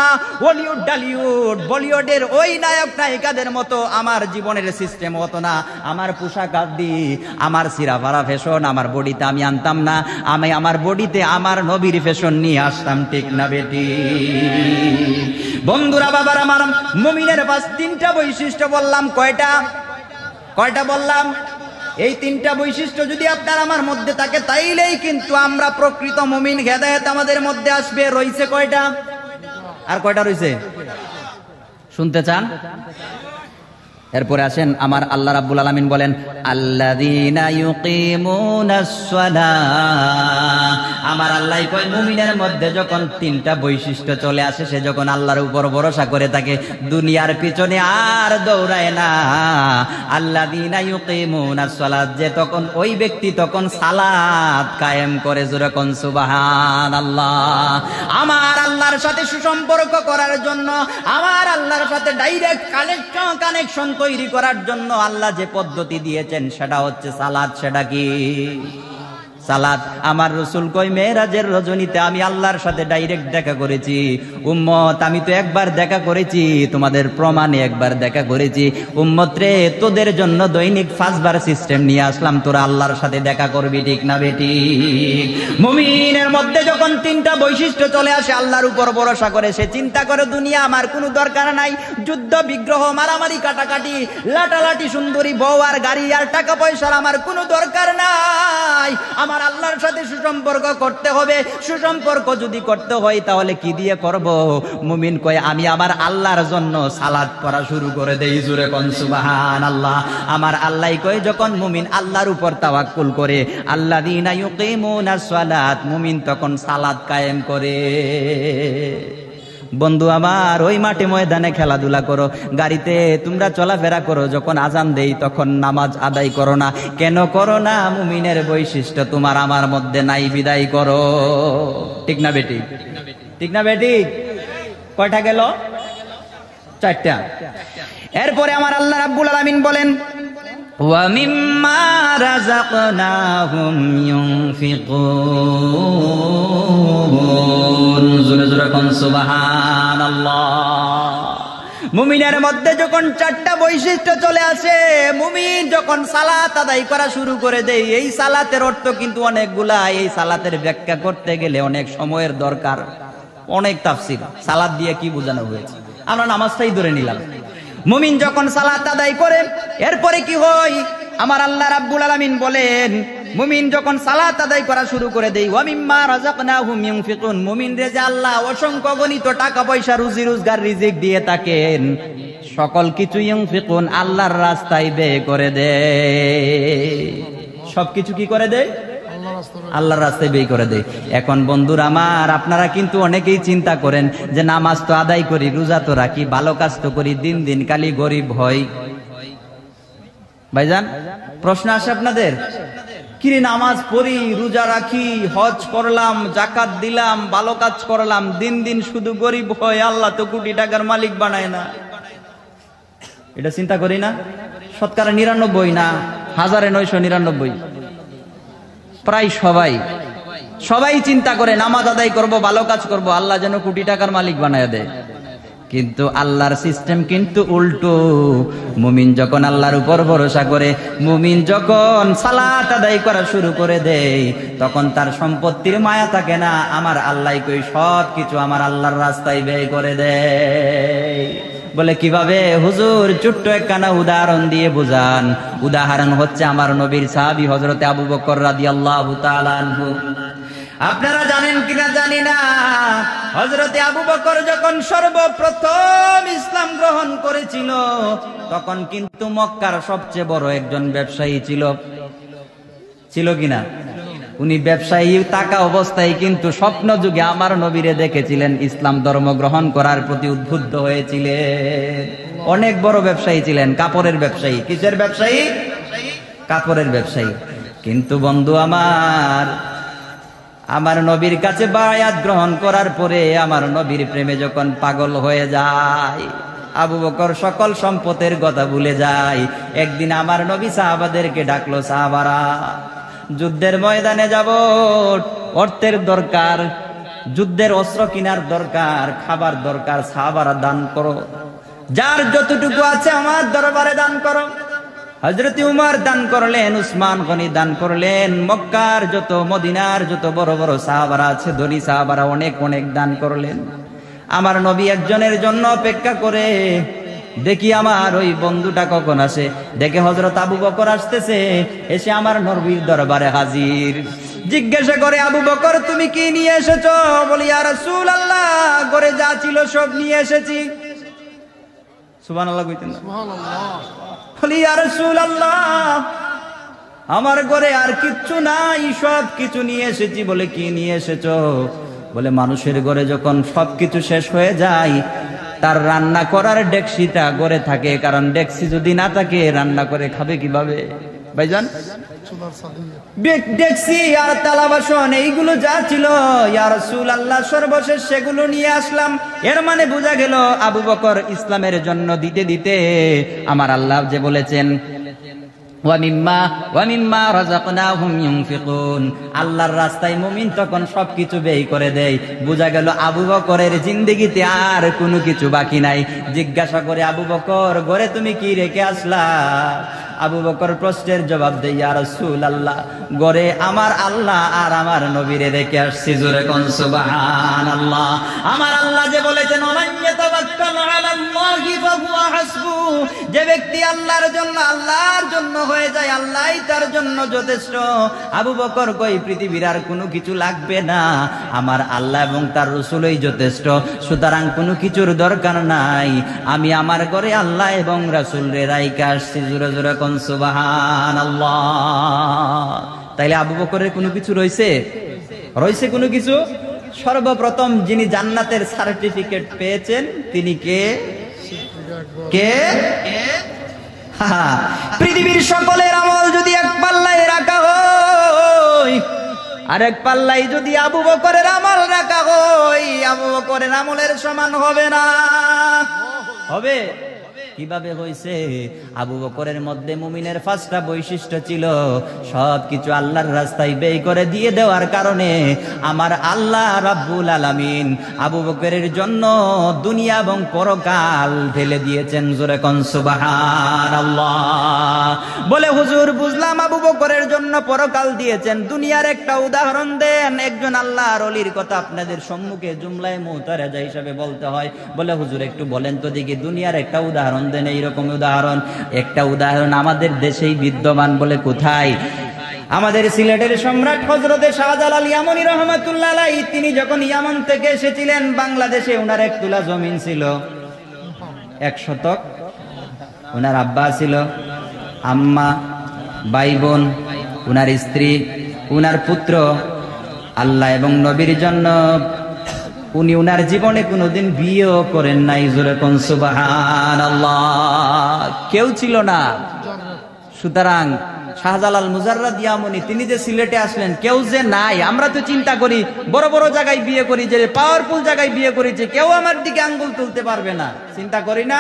হলিউড, ডালিউড, বলিউডের ওই নায়ক নায়িকাদের মতো আমার জীবনের সিস্টেম হতো না। আমার পোশাক আদি, আমার সিরাফারা ফ্যাশন আমার বডিতে আমি আনতাম না, আমি আমার বডিতে আমার নবীর ফ্যাশন নিয়ে আসতাম। ঠিক না বেটি? বন্ধুরা বাবার আমার, মুমিনের পাঁচ তিনটা বৈশিষ্ট্য বললাম। কয়টা বললাম? এই তিনটা বৈশিষ্ট্য যদি আপনার আমার মধ্যে থাকে তাইলেই কিন্তু আমরা প্রকৃত মুমিন। হেদায়েত আমাদের মধ্যে আসবে। রইছে কয়টা? আর কয়টা রইছে শুনতে চান? এরপরে আসেন, আমার আল্লাহ রাব্বুল আলামিন বলেন, আল্লাযীনা ইউকিমুনাস সালাহ। আমার আল্লাহ কয় মুমিনের মধ্যে যখন তিনটা বৈশিষ্ট্য চলে আসে, সে যখন আল্লাহর উপর ভরসা করে থাকে, দুনিয়ার পিছনে আর দৌড়ায় না। আল্লাযীনা ইউকিমুনাস সালাহ, যে তখন ওই ব্যক্তি তখন সালাত কায়েম করে। জোরে কোন সুবহানাল্লাহ। আমার আল্লাহর সাথে সুসম্পর্ক করার জন্য, আমার আল্লাহর সাথে ডাইরেক্ট কানেকশন তৈরি করার জন্য আল্লাহ যে পদ্ধতি দিয়েছেন সেটা হচ্ছে সালাত। সেটা কি? সালাত। আমার রাসূল কই মেরাজের রজনীতে আমি আল্লাহর সাথে ডাইরেক্ট দেখা করেছি। উম্মত, আমি তো একবার দেখা করেছি, তোমাদের প্রমাণে একবার দেখা করেছি। উম্মত রে, তোদের জন্য দৈনিক 5 বার সিস্টেম নিয়ে আসলাম, তোরা আল্লাহর সাথে দেখা করবি। ঠিক না বেটি? মুমিনের মধ্যে যখন তিনটা বৈশিষ্ট্য চলে আসে, আল্লাহর উপর ভরসা করে, সে চিন্তা করে দুনিয়া আমার কোনো দরকার নাই, যুদ্ধ বিগ্রহ, মারামারি, কাটাকাটি, লাটালাটি, সুন্দরী বউ আর গাড়ি আর টাকা পয়সার আমার কোনো দরকার নাই। আমার আল্লাহর সাথে সুসম্পর্ক করতে হবে। সুসম্পর্ক যদি করতে হয় তাহলে কি দিয়ে করব? মুমিন কয় আমি আমার আল্লাহর জন্য সালাত পড়া শুরু করে দেই। জোরে কোন সুবহানাল্লাহ। আমার আল্লাহ কয় যখন মুমিন আল্লাহর উপর তাওয়াক্কুল করে, আল্লাযীনা ইউকিমুনাস সালাত, মুমিন তখন সালাত কায়েম করে। বন্ধু আমার, ওই মাঠে ময়দানে খেলাধুলা করো, গাড়িতে তোমরা চলাফেরা করো, যখন আজান দেই তখন নামাজ আদায় করো না। কেন করো না? মুমিনের বৈশিষ্ট্য তোমার আমার মধ্যে নাই বিদায় করো। ঠিক না বেটি? ঠিক না বেটি? কয়টা গেল? 4টা। এরপরে আমার আল্লাহ রাব্বুল আলামিন বলেন, ওয়া মিম্মা রাযাকনাহুম ইউনফিকুন। জোরে জোরে কোন সুবহানাল্লাহ। মুমিনের মধ্যে যখন চারটা বৈশিষ্ট্য চলে আসে, মুমিন যখন সালাত আদায় করা শুরু করে দেয়, এই সালাতের অর্থ কিন্তু অনেকগুলা, এই সালাতের ব্যাখ্যা করতে গেলে অনেক সময়ের দরকার, অনেক তাফসীর। সালাত দিয়ে কি বোঝানো হয়েছে, আমরা নামাজটাই ধরে নিলাম। মুমিন যখন সালাত আদায় করে এরপরে কি হয়, আমার আল্লাহ রাব্বুল আলামিন বলেন, মুমিন যখন সালাত আদায় করা শুরু করে দেই, ওয়া মিম্মা রাযাকনাহুম ইউনফিকুন, মুমিনরে যে আল্লাহ অসংখ্য গণিত টাকা পয়সা রুজি রোজগার রিজিক দিয়ে থাকেন, সকল কিছু ইউনফিকুন আল্লাহর রাস্তায় ব্যয় করে দেয়। সবকিছু কি করে দেয়? আল্লাহর রাস্তায় ব্যয় করে দেয়। এখন বন্ধুরা আমার, আপনারা কিন্তু অনেকেই চিন্তা করেন যে নামাজ তো আদায় করি, রোজা তো রাখি, ভালো কাজ তো করি, দিন দিন খালি গরিব হয়। ভাইজান প্রশ্ন আসে আপনাদের, কিরে নামাজ পড়ি, রোজা রাখি, হজ করলাম, জাকাত দিলাম, ভালো কাজ করলাম, দিন দিন শুধু গরিব হয়, আল্লাহ তো কোটি টাকার মালিক বানায় না। এটা চিন্তা করি না? শতকরা 99 না 1999, প্রায় সবাই চিন্তা করে নামাজ আদায় করব, ভালো কাজ করব, আল্লাহ যেন কোটি টাকার মালিক বানায় দেয়। কিন্তু আল্লাহর সিস্টেম কিন্তু উল্টো। মুমিন যখন আল্লাহর উপর ভরসা করে, মুমিন যখন সালাত আদায় করা শুরু করে দেয়, তখন তার সম্পত্তির মায়া থাকে না, আমার আল্লাহ কই সব কিছু আমার আল্লাহর রাস্তায় ব্যয় করে দেয়। বলে কিভাবে হুজুর? ছোট্ট একখানা উদাহরণ দিয়ে বুঝান। উদাহরণ হচ্ছে আমার নবীর সাহাবী হযরতে আবু বকর রাদিয়াল্লাহু তাআলা আনহু। আপনারা জানেন কিনা জানি না, হযরতে আবু বকর যখন সর্বপ্রথম ইসলাম গ্রহণ করেছিল, তখন কিন্তু মক্কার সবচেয়ে বড় একজন ব্যবসায়ী ছিল কিনা? উনি ব্যবসায়ী থাকা অবস্থায় কিন্তু স্বপ্ন যুগে আমার নবীরে দেখেছিলেন, ইসলাম ধর্ম গ্রহণ করার প্রতি উদ্বুদ্ধ হয়েছিলেন। অনেক বড় ব্যবসায়ী ছিলেন, কাপড়ের ব্যবসায়ী। কিসের ব্যবসায়ী? কাপড়ের ব্যবসায়ী। কিন্তু বন্ধু আমার নবীর কাছে বায়াত গ্রহণ করার পরে আমার নবীর প্রেমে যখন পাগল হয়ে যায়, আবু বকর সকল সম্পদের কথা ভুলে যায়। একদিন আমার নবী সাহাবাদেরকে ডাকলো, সাহাবারা যুদ্ধের ময়দানে যাব, অর্থের দরকার, যুদ্ধের অস্ত্র কেনার দরকার, খাবার দরকার, সাহাবারা দান করো, যার যতটুকু আছে আমার দরবারে দান করো। হযরত উমর দান করলেন, উসমান গনি দান করলেন, মক্কার যত, মদিনার যত বড় বড় সাহাবারা আছে, ধনী সাহাবারা অনেক দান করলেন। আমার নবী একজনের জন্য অপেক্ষা করে, দেখি আমার ওই বন্ধুটা কখন আসে। দেখে হযরত আবু বকর আসতেছে, এসে আমার নবীর দরবারে হাজির। জিজ্ঞাসা করে, আবু বকর তুমি কি নিয়ে এসেছো? বলি, ইয়া রাসূলুল্লাহ, ঘরে যা ছিল সব নিয়ে এসেছি। সুবহানাল্লাহ কইতেন না? সুবহানাল্লাহ। বলি, ইয়া রাসূলুল্লাহ, আমার ঘরে আর কিচ্ছু নাই, সব কিছু নিয়ে এসেছি। বলে, কি নিয়ে এসেছো? বলে, মানুষের ঘরে যখন সবকিছু শেষ হয়ে যায়, তার রান্না করার ডেকসিটা ঘরে থাকে, কারণ ডেকসি যদি না থাকে রান্না করে খাবে কিভাবে? ভাইজান, ডেকসি আর তালা বাসন এইগুলো যা ছিল, ইয়া রাসূলুল্লাহ, সর্বশেষ সেগুলো নিয়ে আসলাম। এর মানে বোঝা গেল আবু বকর ইসলামের জন্য দিতে দিতে আমার আল্লাহ যে বলেছেন, ওয়া মিম্মা রাযাকনাহুম ইউনফিকুন, আল্লাহর রাস্তায় মুমিন তখন সবকিছু ব্যয় করে দেয়। বোঝা গেল আবু বকরের জিন্দেগিতে আর কোনো কিছু বাকি নাই। জিজ্ঞাসা করে, আবু বকর ঘরে তুমি কি রেখে আসলা? আবু বকর প্রশ্নের জবাব দেয়, ইয়া রাসূলুল্লাহ, ঘরে আমার আল্লাহ আর আমার নবীরে রেখে আসছি। জোরে কোন সুবহানাল্লাহ। আমার আল্লাহ যে বলেছেন, ওমান ইয়াতাওয়াক্কাল আলাল্লাহি ফাহুয়া হাসবু, যে ব্যক্তি আল্লাহর জন্য হয়ে যায়, আল্লাহই তার জন্য যথেষ্ট। আবু বকর কই, পৃথিবীর আর কোনো কিছু লাগবে না, আমার আল্লাহ এবং তার রাসূলই যথেষ্ট, সুতরাং কোনো কিছুর দরকার নাই, আমি আমার ঘরে আল্লাহ এবং রাসূলরে রাইখা আসছি। জোরে জোরে কোন সুবহানাল্লাহ। তাইলে আবু বকরের কোনো কিছু রয়েছে কোনো কিছু? সর্বপ্রথম যিনি জান্নাতের সার্টিফিকেট পেয়েছেন তিনি কে? পৃথিবীর সকলের আমল যদি এক পাল্লায় রাখা হয়, আর এক পাল্লায় যদি আবু বকরের আমল রাখা হয়, আবু বকরের আমলের সমান হবে না। হবে? কিভাবে হয়েছে? আবু বকরের মধ্যে মুমিনের 5টা বৈশিষ্ট্য ছিল, সবকিছু আল্লাহর রাস্তায় ব্যয় করে দিয়ে দেওয়ার কারণে আমার আল্লাহ রাব্বুল আলামিন আবু বকরের জন্য দুনিয়া এবং পরকাল ঢেলে দিয়েছেন। জোরে কোন সুবহানাল্লাহ। বলে হুজুর বুঝলাম আবু বকরের জন্য পরকাল দিয়েছেন, দুনিয়ার একটা উদাহরণ দেন। একজন আল্লাহর ওলির কথা আপনাদের সম্মুখে জুমলায়ে মুতারাজা হিসেবে বলতে হয়। বলে হুজুর একটু বলেন তো দেখি, দুনিয়ার একটা উদাহরণ দেন। এইরকম উদাহরণ, একটা উদাহরণ আমাদের দেশেই বিদ্যমান। বলে কোথায়? আমাদের সিলেটের সম্রাট হযরতে শাহজালাল ইয়ামানী রহমাতুল্লাহ আলাইহি, তিনি যখন ইয়ামান থেকে এসেছিলেন বাংলাদেশে, ওনার 1 তুলা জমিন ছিল, 1 শতক। ওনার আব্বা ছিল, আম্মা, ভাই বোন, ওনার স্ত্রী, ওনার পুত্র। আল্লাহ এবং নবীর জন্য উনি উনার জীবনে কোনোদিন বিয়েও করেন নাই। জোরে কোন সুবহানাল্লাহ। কেউ ছিল না। সুতরাং শাহজালাল মুজাররাদ ইয়ামানী তিনি যে সিলেটে আসলেন, কেউ যে নাই। আমরা তো চিন্তা করি বড় বড় জায়গায় বিয়ে করি, যে পাওয়ারফুল জায়গায় বিয়ে করেছে, কেউ আমার দিকে আঙ্গুল তুলতে পারবে না, চিন্তা করি না।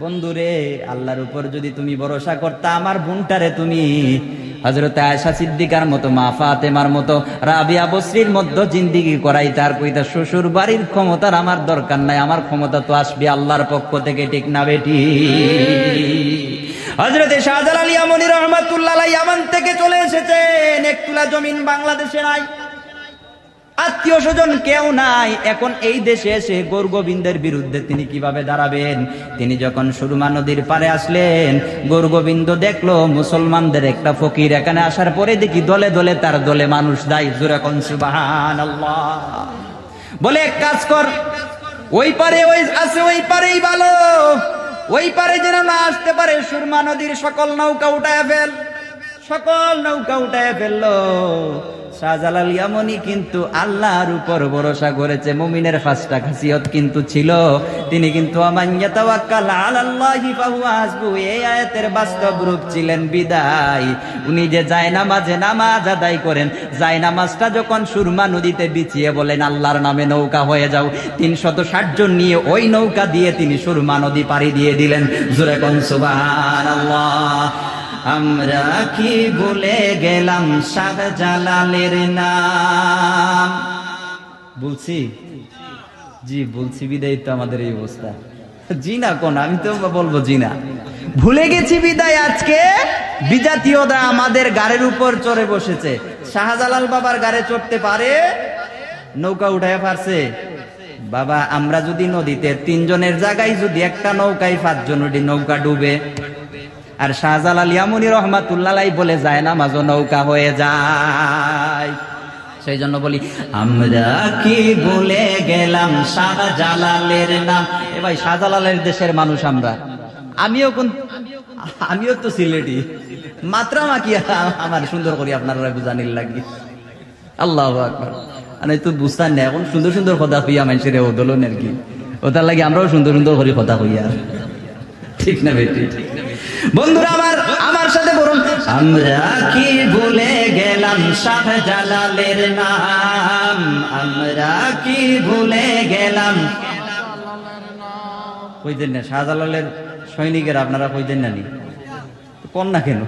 বন্ধুরে, আল্লাহর উপর যদি তুমি ভরসা করতা, আমার বোনটারে তুমি হযরতে আয়েশা সিদ্দিকার মতো, মা ফাতেমার মতো, রাবিয়া বসরির মধ্যে জিন্দেগি করাই, তার কইতা শ্বশুর বাড়ির ক্ষমতার আমার দরকার নাই, আমার ক্ষমতা তো আসবে আল্লাহর পক্ষ থেকে, ঠিক না বেটি? হযরতে শাহজালাল ইয়ামানী রহমাতুল্লাহ আলাইহি ইয়ামান থেকে চলে এসেছেন, 1 তুলা জমিন বাংলাদেশে নাই, আত্মীয় স্বজন কেউ নাই। এখন এই দেশে এসে গৌরগোবিন্দের বিরুদ্ধে তিনি কিভাবে দাঁড়াবেন? তিনি যখন সুরমা নদীর পারে আসলেন, গৌরগোবিন্দ দেখলো মুসলমানদের একটা ফকির এখানে আসার পরে দেখি দলে দলে তার দলে মানুষ দেয়। জোরে কোন সুবহানাল্লাহ। বলে এক কাজ কর, ওই পারে ওই আছে, ওই পারেই ভালো, ওই পারে যেন না আসতে পারে, সুরমা নদীর সকল নৌকা উঠায় ফেল। সকল নৌকা উঠায় ফেললো। শাহজালাল ইয়ামানী কিন্তু আল্লাহর উপর ভরসা করেছে। মুমিনের 5টা খাসিয়ত কিন্তু ছিল। তিনি কিন্তু আমান ইয়াতাওয়াক্কাল আলাল্লাহি ফাহুয়া হাসবু, এই আয়াতের বাস্তব রূপ ছিলেন। বিদায় উনি যে জায়নামাজে নামাজ আদায় করেন, জায়নামাজটা যখন সুরমা নদীতে বিছিয়ে বলেন আল্লাহর নামে নৌকা হয়ে যাও, 360 জন নিয়ে ওই নৌকা দিয়ে তিনি সুরমা নদী পাড়ি দিয়ে দিলেন। জোরে কোন সুবহানাল্লাহ। আমরা কি ভুলে গেলাম শাহজালালের নাম? বলছি জি, বলছি বিদায় তো আমাদের এই অবস্থা। জি না কোন, আমি তো বলবো জি না। ভুলে গেছি বিদায় আজকে বিজাতীয়রা আমাদের গাড়ির উপর চড়ে বসেছে। শাহজালাল বাবার গাড়ি চড়তে পারে, নৌকা উঠায় পারছে। বাবা, আমরা যদি নদীতে 3 জনের জায়গায় যদি একটা নৌকায় 5 জন উঠি, নৌকা ডুবে। আর শাহজালাল ইয়ামানী রহমাতুল্লাহ আলাইহি বলে যায় নামাজও নৌকা হয়ে যায়। সেই জন্য বলি আমরা কি ভুলে গেলাম শাহজালালের নাম। এ ভাই, শাহজালালের দেশের মানুষ আমরা। আমিও তো সিলেটি, মাত্রা মাকি আমার সুন্দর করি আপনারা বুঝানির লাগি। আল্লাহু আকবার। আমি তো বুঝতাম না, এখন সুন্দর সুন্দর কথা হইয়া মানুষের ওদলন আর কি, ওটার লাগে আমরাও সুন্দর সুন্দর করে কথা হইয়া, ঠিক না বেটি? বন্ধুরা আমার সাথে বলুন, আমরা কি ভুলে গেলাম শাহজালালের নাম, আমরা কি ভুলে গেলাম। কইতেন না শাহজালালের সৈনিকের, আপনারা কইতেন না নি? কোন না কেন?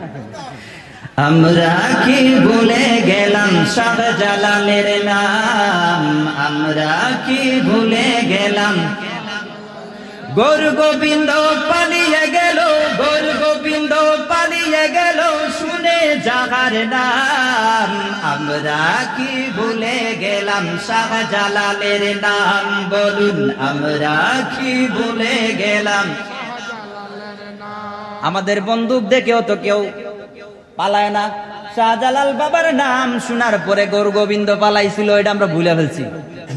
আমরা কি ভুলে গেলাম শাহজালালের নাম, আমরা কি ভুলে গেলাম। গৌর গোবিন্দ পালিয়ে গেল, গৌর গোবিন্দ পালিয়ে গেল, শুনে যাহার নাম। আমরা কি ভুলে গেলাম শাহজালালের নাম, বলুন আমরা কি ভুলে গেলাম। আমাদের বন্দুক দেখেও তো কেউ পালায় না। শাহজালাল বাবার নাম শোনার পরে গৌর গোবিন্দ পালাইছিল, এটা আমরা ভুলে ফেলছি।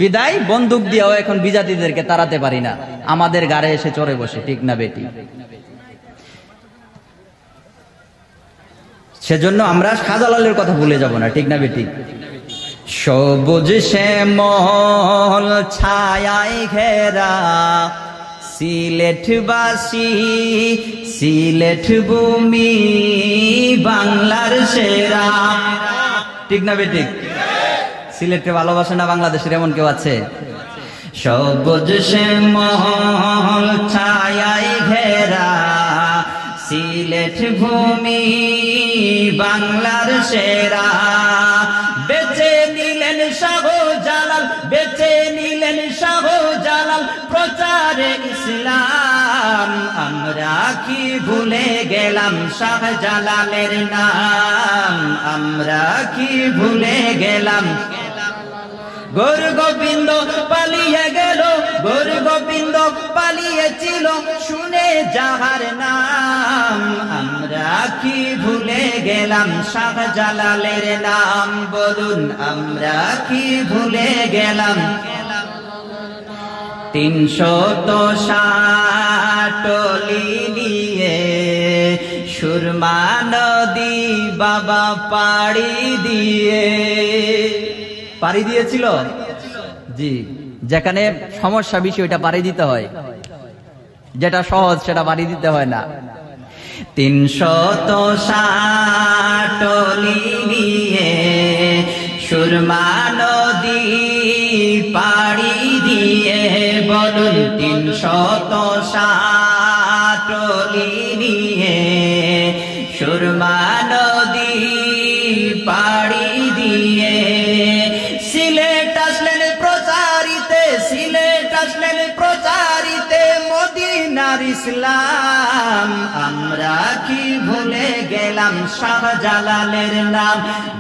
বিদায় বন্দুক দিয়েও এখন বিজাতিদেরকে তাড়াতে পারি না, আমাদের গাড়ে এসে চড়ে বসে, ঠিক না বেটি? সেজন্য আমরা শাহজালালের কথা ভুলে যাব না, ঠিক না বেটি? সবুজ শ্যামল ছায়ায় ঘেরা সিলেটবাসী, সিলেট ভূমি বাংলার সেরা, ঠিক না বেটি? সিলেটকে ভালোবাসে না বাংলাদেশের এমন কেউ আছে? সবুজ শ্যামল ছায়ায় ঘেরা সিলেট ভূমি বাংলার সেরা, বেঁচে নিলেন শাহজালাল, বেঁচে নিলেন শাহজালাল প্রচারে ইসলাম। আমরা কি ভুলে গেলাম শাহজালালের নাম, আমরা কি ভুলে গেলাম। গৌর গোবিন্দ পালিয়ে গেল, গৌর গোবিন্দ পালিয়েছিল শুনে যাহার নাম। আমরা কি ভুলে গেলাম শাহজালালের নাম, বলুন আমরা কি ভুলে গেলাম। 360 নিয়ে সুরমা নদী বাবা পাড়ি দিয়েছিল। জি, যেখানে সমস্যা বেশি ওইটা পাড়ি দিতে হয়, যেটা সহজ সেটা পাড়ি দিতে হয় না। 360 নিয়ে সুরমা নদী পাড়ি দিয়ে, বলুন 360 নিয়ে সুরমা নদী পাড়ি দিয়ে সিলেট আসলেন প্রচারিতে, সিলেট আসলেন প্রচারিতে মদিনার ইসলাম। আমরা কি ভুলে গেলাম শাহজালালের নাম,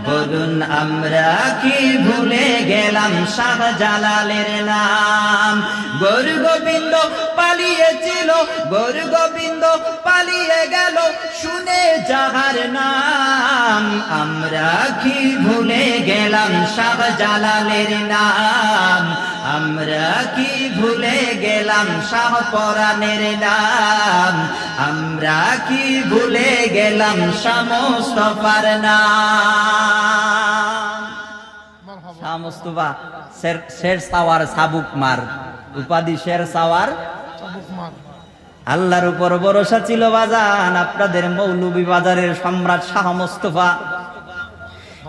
বলুন আমরা কি ভুলে গেলাম শাহজালালের নাম। গৌর গোবিন্দ পালিয়েছিল, গৌর গোবিন্দ পালিয়ে গেল শুনে যাহার নাম। আমরা কি ভুলে গেলাম শাহজালালের নাম, আমরা কি ভুলে গেলাম শাহপরানের নাম, আমরা কি ভুলে গেলাম শাহ মুস্তাফার নাম। শাহ মুস্তাফা শের সাওয়ার সাবুক মার, উপাধি শের সাওয়ার সাবুক মার। আল্লাহর উপর ভরসা ছিল বাজান আপনাদের মৌলভী বাজারের সম্রাট শাহ মুস্তাফা।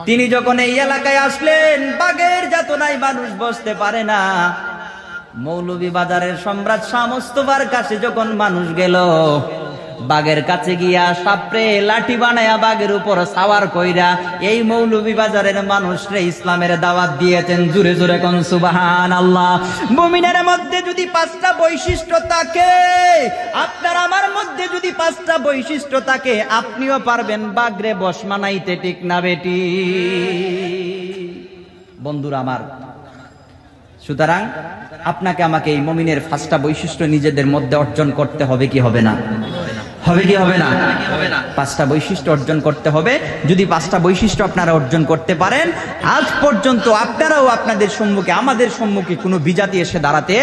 তিনি যখন এই এলাকায় আসলেন বাগের যাতনায় মানুষ বসতে পারে না। মৌলভী বাজারের সম্রাট শাহ মুস্তাফার কাছে যখন মানুষ গেল, বাগের কাছে গিয়া সাপড়ে লাঠি বানায়া বাগের উপর সাওয়ার কইরা এই মৌলভী বাজারের মানুষরে ইসলামের দাওয়াত দিয়েছেন। জোরে জোরে কোন সুবহানাল্লাহ। মুমিনের মধ্যে যদি 5টা বৈশিষ্ট্য থাকে, আপনার আমার মধ্যে যদি 5টা বৈশিষ্ট্য থাকে, আপনিও পারবেন বাগরে বশ মানাইতে, ঠিক না বেটি? বন্ধুরা আমার, সুতরাং আপনাকে আমাকে এই মুমিনের 5টা বৈশিষ্ট্য নিজেদের মধ্যে অর্জন করতে হবে কি হবে না? হবে কি হবে না? 5টা বৈশিষ্ট্য অর্জন করতে হবে। যদি 5টা বৈশিষ্ট্য আপনারা অর্জন করতে পারেন, আজ পর্যন্ত আপনারাও আপনাদের সম্মুখে, আমাদের সম্মুখে কোনো বিজাতি এসে দাঁড়াতে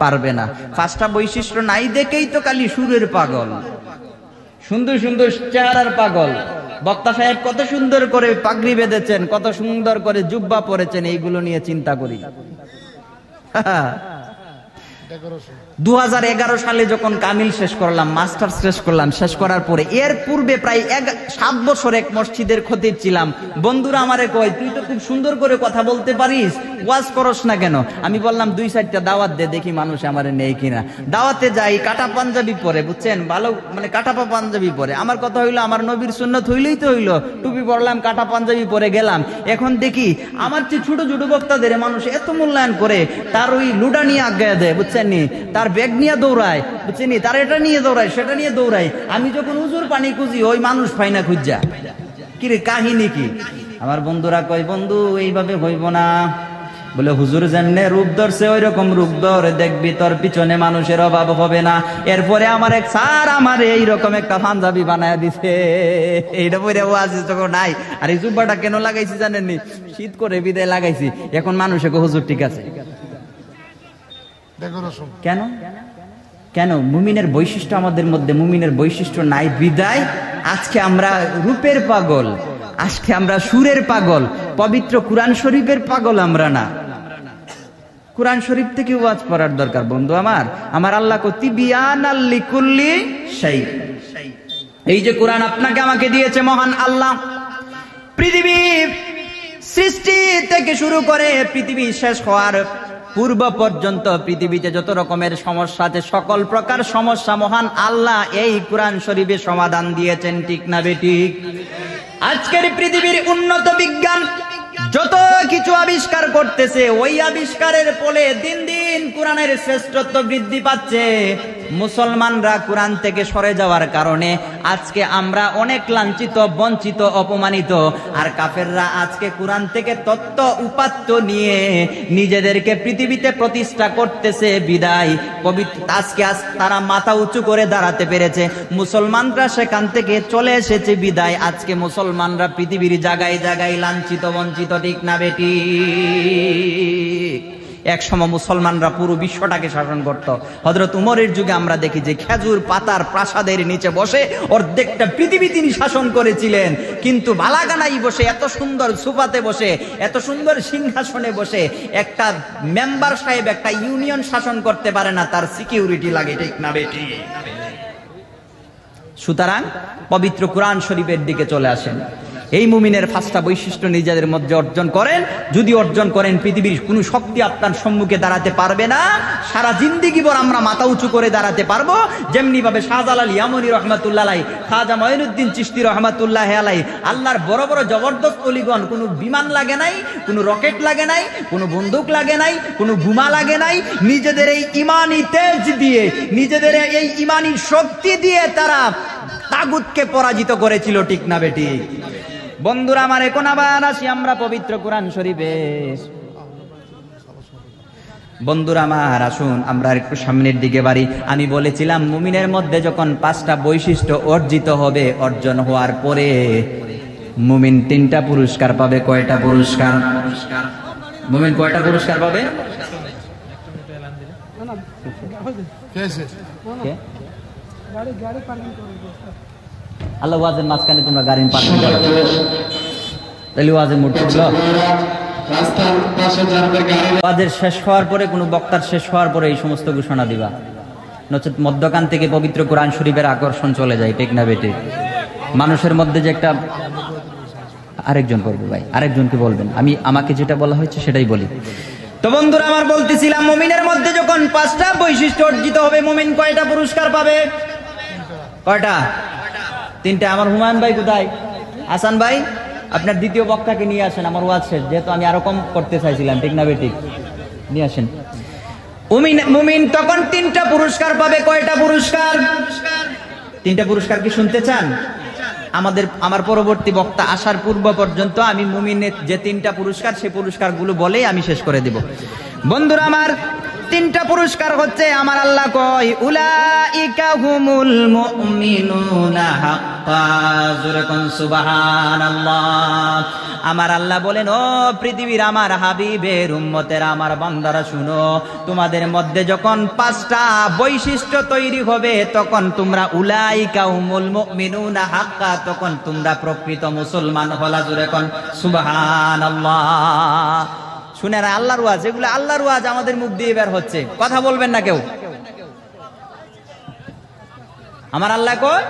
পারবে না। 5টা বৈশিষ্ট্য নাই দেখেই তো খালি সুরের পাগল, সুন্দর সুন্দর চেহারার পাগল। বক্তা সাহেব কত সুন্দর করে পাগড়ি বেঁধেছেন, কত সুন্দর করে জুব্বা পরেছেন, এইগুলো নিয়ে চিন্তা করি। 2011 সালে যখন কামিল শেষ করলাম, মাস্টার্স শেষ করলাম, শেষ করার পরে এর পূর্বে প্রায় 7 বছর এক মসজিদের খতিব ছিলাম। বন্ধুরা আমারে কয়, তুই তো খুব সুন্দর করে কথা বলতে পারিস, ওয়াজ করস না কেন? আমি বললাম 2-4টা দাওয়াত দে, দেখি মানুষ আমারে নেই কিনা। দাওয়াতে যাই, কাটা পাঞ্জাবি পরে, বুঝছেন, ভালো মানে কাটাপা পাঞ্জাবি পরে। আমার কথা হইলো আমার নবীর সুন্নত হইলেই তো হইলো, টুপি পরলাম, কাটা পাঞ্জাবি পরে গেলাম। এখন দেখি আমার চেয়ে ছোট ছোট বক্তাদের মানুষ এত মূল্যায়ন করে, তার ওই লুডা নিয়ে আজ্ঞা দেয়, বুঝছেন নি, তার ব্যাগ নিয়ে দৌড়ায়, বুঝছেন নি, তার এটা নিয়ে দৌড়ায়, সেটা নিয়ে দৌড়ায়। আমি যখন হুজুর পানি খুঁজি, ওই মানুষ পাই না খুঁজা। কি রে, কাহিনী কি? আমার বন্ধুরা কয়, বন্ধু এইভাবে হইব না। বলে হুজুর যেমনে রূপ ধরছে ওই রকম রূপ ধর, দেখবি তোর পিছনে মানুষের অভাব হবে না। এরপরে আমার এক স্যার আমার এইরকম একটা পাঞ্জাবি বানায় দিছে, এইটা পরে ওয়াজ যখন নাই। আর এই জুব্বাটা কেন লাগাইছি জানেননি? শীত করে বিদায় লাগাইছি। এখন মানুষে হুজুর ঠিক আছে কেন? কেন? মুমিনের বৈশিষ্ট্য আমাদের মধ্যে, মুমিনের বৈশিষ্ট্য নাই বিদায় আজকে আমরা রূপের পাগল, আজকে আমরা সুরের পাগল, পবিত্র কুরআন শরীফের পাগল আমরা না। কুরআন শরীফ থেকে ওয়াজ পড়ার দরকার বন্ধু আমার। আমার আল্লাহ কো তিবিয়ানাল লিকুল্লি শাই। এই যে কুরআন আপনাকে আমাকে দিয়েছে মহান আল্লাহ, পৃথিবী সৃষ্টি থেকে শুরু করে পৃথিবী শেষ হওয়ার পূর্ব পর্যন্ত পৃথিবীতে যত রকমের সমস্যা আছে সকল প্রকার সমস্যা মহান আল্লাহ এই কোরআন শরীফে সমাধান দিয়েছেন, ঠিক না বেঠিক? আজকের পৃথিবীর উন্নত বিজ্ঞান যত কিছু আবিষ্কার করতেছে, ওই আবিষ্কারের ফলে দিন দিন কোরআনের শ্রেষ্ঠত্ব বৃদ্ধি পাচ্ছে। মুসলমানরা কোরআন থেকে সরে যাওয়ার কারণে আজকে আমরা অনেক লাঞ্ছিত, বঞ্চিত, অপমানিত। আর কাফেররা আজকে কোরআন থেকে তত্ত্ব উপাত্ত নিয়ে নিজেদেরকে পৃথিবীতে প্রতিষ্ঠা করতেছে বিদায় আজকে তারা মাথা উঁচু করে দাঁড়াতে পেরেছে। মুসলমানরা সেখান থেকে চলে এসেছে বিদায় আজকে মুসলমানরা পৃথিবীর জায়গায় জায়গায় লাঞ্ছিত, বঞ্চিত, ঠিক না বেটি? এক সময় মুসলমানরা পুরো বিশ্বটাকে শাসন করত। হযরত উমরের যুগে আমরা দেখি যে খেজুর পাতার প্রাসাদের নিচে বসে অর্ধেকটা পৃথিবী তিনি শাসন করেছিলেন। কিন্তু বালাগানায় বসে, এত সুন্দর সোফাতে বসে, এত সুন্দর সিংহাসনে বসে একটা মেম্বার সাহেব একটা ইউনিয়ন শাসন করতে পারে না, তার সিকিউরিটি লাগে, ঠিক না বেটি? সুতরাং পবিত্র কোরআন শরীফের দিকে চলে আসেন। এই মুমিনের পাঁচটা বৈশিষ্ট্য নিজেদের মধ্যে অর্জন করেন। যদি অর্জন করেন, পৃথিবীর কোনো শক্তি আপনার সম্মুখে দাঁড়াতে পারবে না। সারা জিন্দেগি ভর আমরা মাথা উঁচু করে দাঁড়াতে পারবো। যেমনি ভাবে শাহজালাল ইয়ামনি রহমাতুল্লাহ আলাইহি, খাজা মঈনুদ্দিন চিশতি রহমাতুল্লাহ আলাইহি, আল্লাহর বড় বড় জবরদস্ত অলিগণ, কোনো বিমান লাগে নাই, কোনো রকেট লাগে নাই, কোনো বন্দুক লাগে নাই, কোনো বোমা লাগে নাই, নিজেদের এই ইমানি তেজ দিয়ে, নিজেদের এই ইমানি শক্তি দিয়ে তারা তাগুতকে পরাজিত করেছিল, ঠিক না বেটি? বন্ধুরা আমার, এখন আবার আসি আমরা পবিত্র কোরআন শরীফে। বন্ধুরা আমার, আসুন আমরা একটু সামনের দিকে বাড়ি। আমি বলেছিলাম মুমিনের মধ্যে যখন পাঁচটা বৈশিষ্ট্য অর্জিত হবে, অর্জন হওয়ার পরে মুমিন তিনটা পুরস্কার পাবে। কয়টা পুরস্কার? মুমিন কয়টা পুরস্কার পাবে? আল্লাহ ওয়াজের মাঝখানে তোমরা গাড়ি পার্কিং করো, তাহলে ওয়াজের মুড করলো। ওয়াজের শেষ হওয়ার পরে, কোনো বক্তার শেষ হওয়ার পরে এই সমস্ত ঘোষণা দিবা, নচেত মধ্যখান থেকে পবিত্র কোরআন শরীফের আকর্ষণ চলে যায়, ঠিক না বেটে? মানুষের মধ্যে যে একটা, আরেকজন করবে ভাই, আরেকজনকে বলবেন, আমাকে যেটা বলা হয়েছে সেটাই বলি। তো বন্ধুরা আমার, বলতেছিলাম মুমিনের মধ্যে যখন পাঁচটা বৈশিষ্ট্য অর্জিত হবে, মুমিন কয়টা পুরস্কার পাবে? কয়টা? তিনটা। আমার হুমায়ুন ভাই কোথায়? হাসান ভাই, আপনার দ্বিতীয় বক্তাকে নিয়ে আসেন, আমার ওয়াজ শেষ, যেহেতু আমি আরো কম করতে চাইছিলাম, ঠিক না বেঠিক? নিয়ে আসেন। মুমিন তখন তিনটা পুরস্কার পাবে। কয়টা পুরস্কার? তিনটা পুরস্কার। কি শুনতে চান? আমার পরবর্তী বক্তা আসার পূর্ব পর্যন্ত আমি মুমিনের যে তিনটা পুরস্কার, সেই পুরস্কারগুলো বলেই আমি শেষ করে দিব। বন্ধুরা আমার, তিনটা পুরস্কার হচ্ছে, আমার আল্লাহ কয় উলাইকা হুমুল মুমিনুনা হাক্কা। জোরে কোন সুবহানাল্লাহ। আমার আল্লাহ বলেন, ও পৃথিবীর আমার হাবিবের উম্মতেরা, আমার বান্দারা শুনো, তোমাদের মধ্যে যখন পাঁচটা বৈশিষ্ট্য তৈরি হবে, তখন তোমরা উলাইকা হুমুল মুমিনুনা হাক্কা, তখন তোমরা প্রকৃত মুসলমান হলা। জোরে কোন সুবহানাল্লাহ। শুনেন, আল্লাহর ওয়াজ, এগুলো আল্লাহর ওয়াজ আমাদের মুখ দিয়ে বের হচ্ছে, কথা বলবেন না কেউ। আমার আল্লাহ কয়,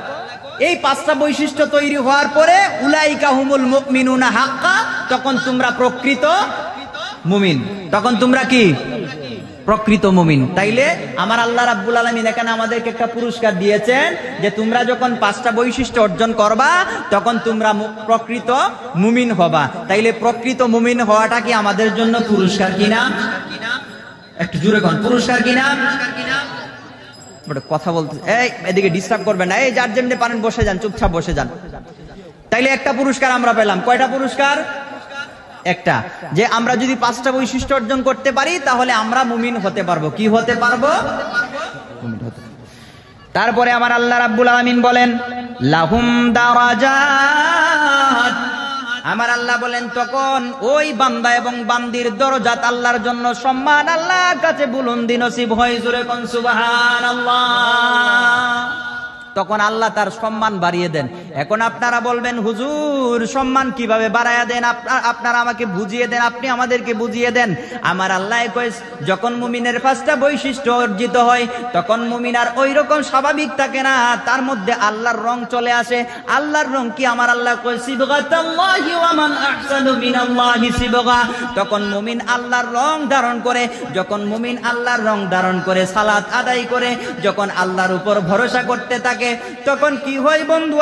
এই পাঁচটা বৈশিষ্ট্য তৈরি হওয়ার পরে উলাইকা হুমুল মুমিনুনা হাক্কা, তখন তোমরা প্রকৃত মুমিন। তখন তোমরা কি? প্রকৃত মুমিন। তাইলে আমার আল্লাহ রাব্বুল আলামিন এখানে আমাদেরকে একটা পুরস্কার দিয়েছেন যে তোমরা যখন পাঁচটা বৈশিষ্ট্য অর্জন করবা, তখন তোমরা প্রকৃত মুমিন হবা। তাইলে প্রকৃত মুমিন হওয়াটা কি আমাদের জন্য পুরস্কার কিনা? একটু জোরে কোন, পুরস্কার কিনা? কথা বলতে, এই এদিকে ডিস্টার্ব করবেন না, এই যার যেমনি পারেন বসে যান, চুপচাপ বসে যান। তাইলে একটা পুরস্কার আমরা পেলাম। কয়টা পুরস্কার? একটা। যে আমরা যদি পাঁচটা বৈশিষ্ট্য অর্জন করতে পারি, তাহলে আমরা মুমিন হতে পারবো। কি হতে পারবো? মুমিন হতে। তারপরে আমার আল্লাহ রাব্বুল আলামিন বলেন লাহুম দারাজাত। আমার আল্লাহ বলেন, তখন ওই বান্দা এবং বান্দির দরজাত আল্লাহর জন্য সম্মান, আল্লাহর কাছে বুলন্দি নসিব হয়। জোরে কোন সুবহানাল্লাহ। তখন আল্লাহ তার সম্মান বাড়িয়ে দেন। এখন আপনারা বলবেন হুজুর সম্মান কিভাবে বাড়ায়া দেন? আপনারা আমাকে বুঝিয়ে দেন, আপনি আমাদেরকে বুঝিয়ে দেন। আমার আল্লাহ কয় যখন মুমিনের 5টা বৈশিষ্ট্য অর্জিত হয় তখন মুমিন আর ওই রকম স্বাভাবিক থাকে না, তার মধ্যে আল্লাহর রং চলে আসে। আল্লাহর রং কি? আমার আল্লাহ কয় সিবগাতাল্লাহি ওয়া মান আহসানু মিনাল্লাহি সিবগা। তখন মুমিন আল্লাহর রং ধারণ করে, যখন মুমিন আল্লাহর রং ধারণ করে সালাত আদায় করে, যখন আল্লাহর উপর ভরসা করতে থাকে তখন কি হয় বন্ধু